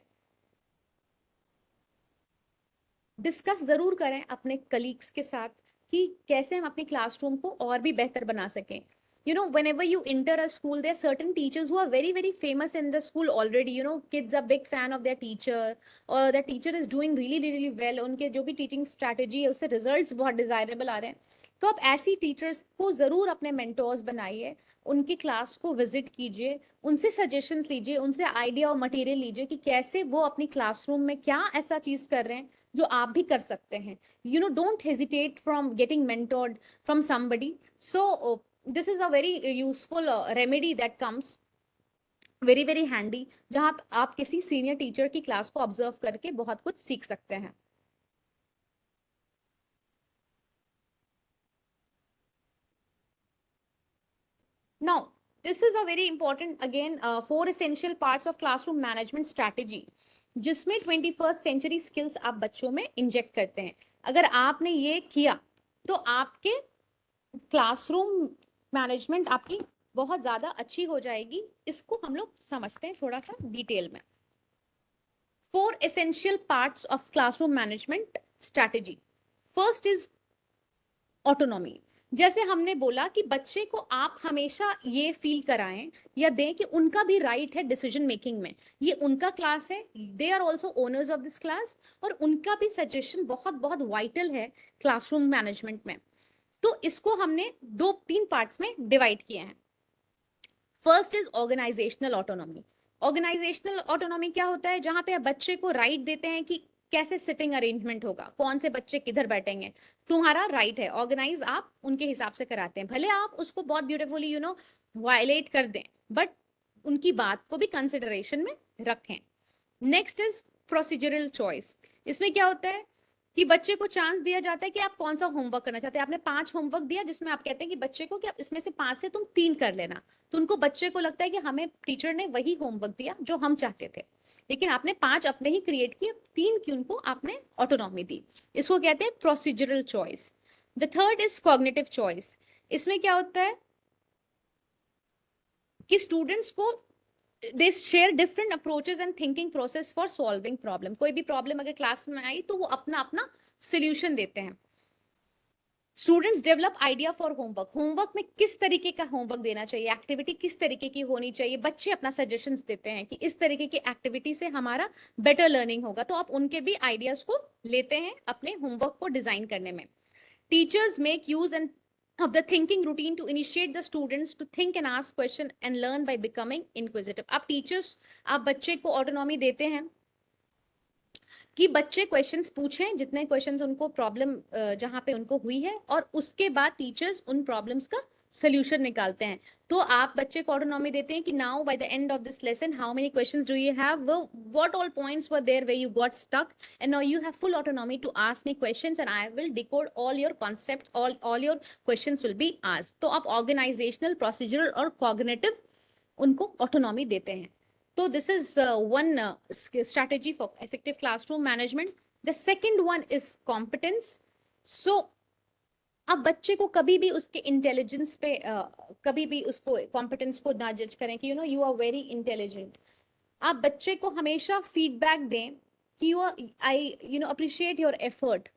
डिस्कस जरूर करें अपने कलीग्स के साथ कि कैसे हम अपनी क्लासरूम को और भी बेहतर बना सकें। Whenever you enter a school, there are certain teachers who are very very famous in the school already. Kids are big fan of their teacher, or the teacher is doing really really well, उनके जो भी teaching strategy है उससे results बहुत desirable आ रहे हैं। तो आप ऐसी टीचर्स को जरूर अपने मेंटोर्स बनाइए, उनकी क्लास को विजिट कीजिए, उनसे सजेशंस लीजिए, उनसे आइडिया और मटेरियल लीजिए कि कैसे वो अपनी क्लासरूम में क्या ऐसा चीज कर रहे हैं जो आप भी कर सकते हैं। Don't hesitate from getting mentored from somebody. So this is a very useful remedy that comes very very handy, जहां आप किसी सीनियर टीचर की क्लास को ऑब्जर्व करके बहुत कुछ सीख सकते हैं। Now, this is a very important, again, 4 essential parts of classroom management strategy, जिसमें 21st century skills आप बच्चों में इंजेक्ट करते हैं. अगर आपने ये किया तो आपके क्लासरूम मैनेजमेंट आपकी बहुत ज्यादा अच्छी हो जाएगी. इसको हम लोग समझते हैं थोड़ा सा डिटेल में. 4 essential parts of classroom management strategy. First is autonomy. जैसे हमने बोला कि बच्चे को आप हमेशा ये फील कराएं या दें कि उनका भी राइट है डिसीजन मेकिंग में. ये उनका क्लास है, they are also owners of this class, और उनका भी सजेशन बहुत बहुत वाइटल है क्लासरूम मैनेजमेंट में. तो इसको हमने 2-3 पार्ट्स में डिवाइड किए हैं. First is organisational autonomy. Organisational autonomy क्या होता है? जहां पे आप बच्चे को राइट देते हैं कि कैसे सिटिंग अरेंजमेंट होगा, कौन से बच्चे किधर बैठेंगे, तुम्हारा राइट है. ऑर्गेनाइज आप उनके हिसाब से कराते हैं, भले आप उसको बहुत ब्यूटीफुली वायलेट कर दें, बट उनकी बात को भी कंसिडरेशन में रखें. Next is procedural choice. इसमें क्या होता है कि बच्चे को चांस दिया जाता है कि आप कौन सा होमवर्क करना चाहते हैं. आपने 5 होमवर्क दिया जिसमें आप कहते हैं कि बच्चे को कि आप इसमें से 5 से तुम 3 कर लेना. तो उनको, बच्चे को लगता है कि हमें टीचर ने वही होमवर्क दिया जो हम चाहते थे, लेकिन आपने 5 अपने ही क्रिएट किए, 3 की उनको आपने ऑटोनॉमी दी. इसको कहते हैं procedural choice. The third is cognitive choice. इसमें क्या होता है कि स्टूडेंट्स को they share different approaches and thinking process for solving problem. कोई भी प्रॉब्लम अगर क्लास में आई तो वो अपना अपना सोल्यूशन देते हैं. Students develop idea for homework. Homework में किस तरीके का होमवर्क देना चाहिए, एक्टिविटी किस तरीके की होनी चाहिए, बच्चे अपना सजेशंस देते हैं कि इस तरीके की एक्टिविटी से हमारा बेटर लर्निंग होगा. तो आप उनके भी आइडियाज को लेते हैं अपने होमवर्क को डिजाइन करने में. Teachers make use and of the thinking routine to initiate the students to think and ask question and learn by becoming inquisitive. आप टीचर्स, आप बच्चे को ऑटोनॉमी देते हैं कि बच्चे क्वेश्चंस पूछें, जितने क्वेश्चंस उनको प्रॉब्लम जहां पे उनको हुई है, और उसके बाद टीचर्स उन प्रॉब्लम्स का सोल्यूशन निकालते हैं. तो आप बच्चे को ऑटोनॉमी देते हैं कि now by the end of this lesson how many questions do you have, what all points were there where you got stuck, and now you have full autonomy to ask me questions and I will decode all your concepts, all your questions will be asked. तो आप organisational, procedural और cognitive उनको autonomy देते हैं. So this is one strategy for effective classroom management. The second one is competence. So अब बच्चे को कभी भी उसके इंटेलिजेंस पे कभी भी उसको कॉम्पिटेंस को ना जज करें कि यू आर वेरी इंटेलिजेंट. आप बच्चे को हमेशा फीडबैक दें कि आई अप्रिशिएट योर एफर्ट.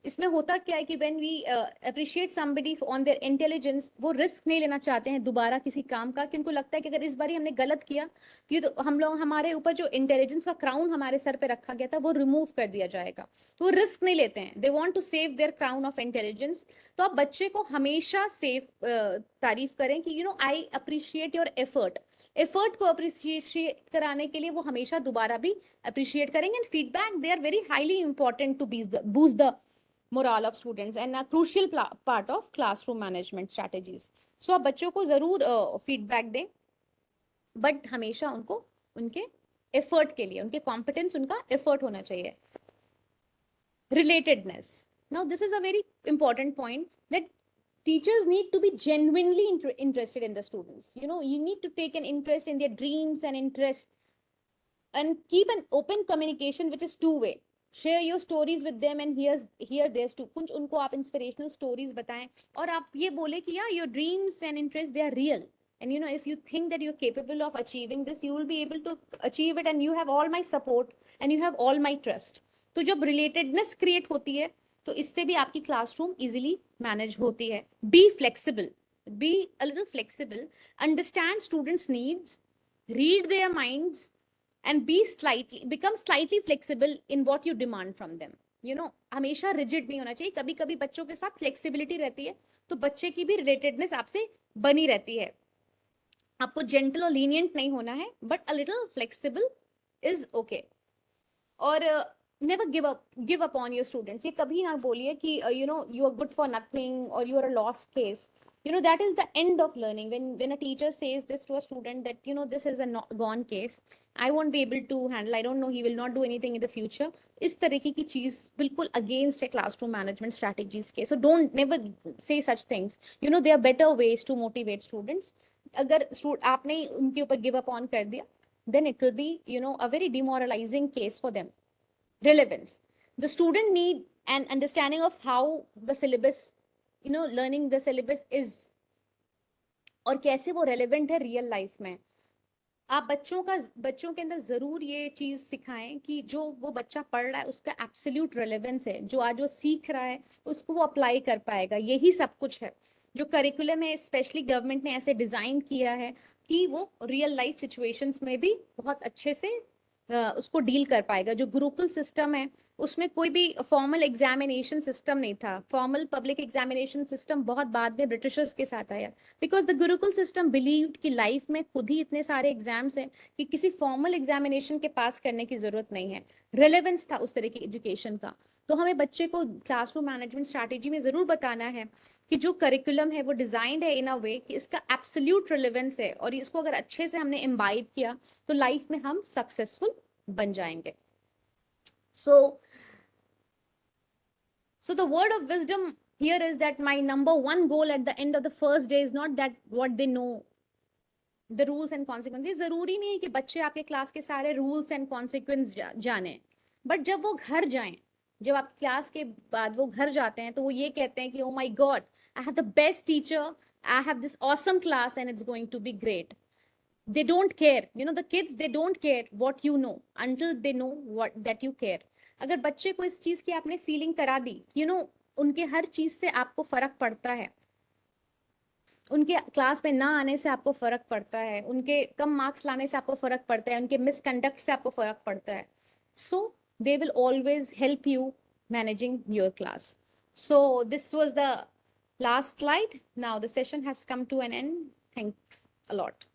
इसमें होता क्या है कि when we appreciate somebody on their intelligence, वो रिस्क नहीं लेना चाहते हैं दोबारा किसी काम का, कि उनको लगता है कि अगर इस बार हमने गलत किया तो हम लोग, हमारे ऊपर जो इंटेलिजेंस का क्राउन हमारे सर पे रखा गया था वो रिमूव कर दिया जाएगा. तो वो रिस्क नहीं लेते हैं. They want to save their crown of intelligence. तो आप बच्चे को हमेशा सेफ तारीफ करें कि I appreciate your effort. Effort को अप्रिशिएट कराने के लिए वो हमेशा दोबारा भी अप्रिशिएट करेंगे. And feedback, they are very highly important to boost the morale of students and a crucial part of classroom management strategies. So आप बच्चों को जरूर फीडबैक दें, बट हमेशा उनको उनके एफर्ट के लिए, उनके कॉम्पिटेंस, उनका एफर्ट होना चाहिए. Relatedness. Now this is a very important point that teachers need to be genuinely interested in the students. You need to take an interest in their dreams and interests and keep an open communication which is two-way. Share your stories with them and hear theirs too. कुछ उनको आप inspirational stories बताएं और आप ये बोले कि your dreams and interests, they are real. And if you think that you're capable of achieving this, you will be able to achieve it, and you have all my support and you have all my trust. तो जब relatedness create होती है तो इससे भी आपकी classroom easily manage होती है. Be flexible. Be a little flexible. Understand students' needs. Read their minds. And become slightly flexible in what you demand from them. हमेशा rigid नहीं होना चाहिए. कभी कभी बच्चों के साथ flexibility रहती है तो बच्चे की भी relatedness आपसे बनी रहती है. आपको gentle और lenient नहीं होना है, but a little flexible is okay. और never give up on your students. ये कभी ना बोलिए कि you are good for nothing or you are a lost case. That is the end of learning. When a teacher says this to a student that this is a gone case, I won't be able to handle, I don't know, he will not do anything in the future. इस तरीके की चीज बिल्कुल against है classroom management strategies के. So don't never say such things. There are better ways to motivate students. अगर आपने उनके ऊपर गिव अप ऑन कर दिया, then it will be, a very demoralizing case for them. Relevance. The student need an understanding of how the syllabus, learning the syllabus is, और कैसे वो relevant है रियल लाइफ में। आप बच्चों के अंदर जरूर ये चीज सिखाएं कि जो वो बच्चा पढ़ रहा है उसका एब्सोल्यूट रेलेवेंस है, जो आज वो सीख रहा है उसको वो अप्लाई कर पाएगा, यही सब कुछ है। जो करिकुलम है स्पेशली गवर्नमेंट ने ऐसे डिजाइन किया है कि वो रियल लाइफ सिचुएशंस में भी बहुत अच्छे से उसको डील कर पाएगा। जो गुरुकुल सिस्टम है उसमें कोई भी फॉर्मल एग्जामिनेशन सिस्टम नहीं था। फॉर्मल पब्लिक एग्जामिनेशन सिस्टम बहुत बाद में ब्रिटिशर्स के साथ आया, because the Gurukul system believed कि लाइफ में खुद ही इतने सारे एग्जाम्स हैं कि किसी फॉर्मल एग्जामिनेशन के पास करने की जरूरत नहीं है। रिलेवेंस था उस तरह की एजुकेशन का। तो हमें बच्चे को क्लासरूम मैनेजमेंट स्ट्रैटेजी में जरूर बताना है कि जो करिकुलम है वो डिजाइंड है इन अ वे कि इसका एब्सोल्यूट रिलेवेंस है, और इसको अगर अच्छे से हमने इम्बाइब किया तो लाइफ में हम सक्सेसफुल बन जाएंगे। So the word of wisdom here is that my number one goal at the end of the first day is not that what they know, the rules and consequences। जरूरी नहीं है कि बच्चे आपके क्लास के सारे रूल्स एंड कॉन्सिक्वेंस जाने, but जब वो घर जाएं, जब आप क्लास के बाद वो घर जाते हैं तो वो ये कहते हैं कि oh my God, I have the best teacher, I have this awesome class and it's going to be great. They don't care, the kids, they don't care what you know until they know what that you care। अगर बच्चे को इस चीज की आपने feeling करा दी, उनके हर चीज से आपको फर्क पड़ता है, उनके क्लास में ना आने से आपको फर्क पड़ता है, उनके कम मार्क्स लाने से आपको फर्क पड़ता है, उनके मिसकंडक्ट से आपको फर्क पड़ता है, so they will always help you managing your class. So this was the last slide. Now the session has come to an end. Thanks a lot.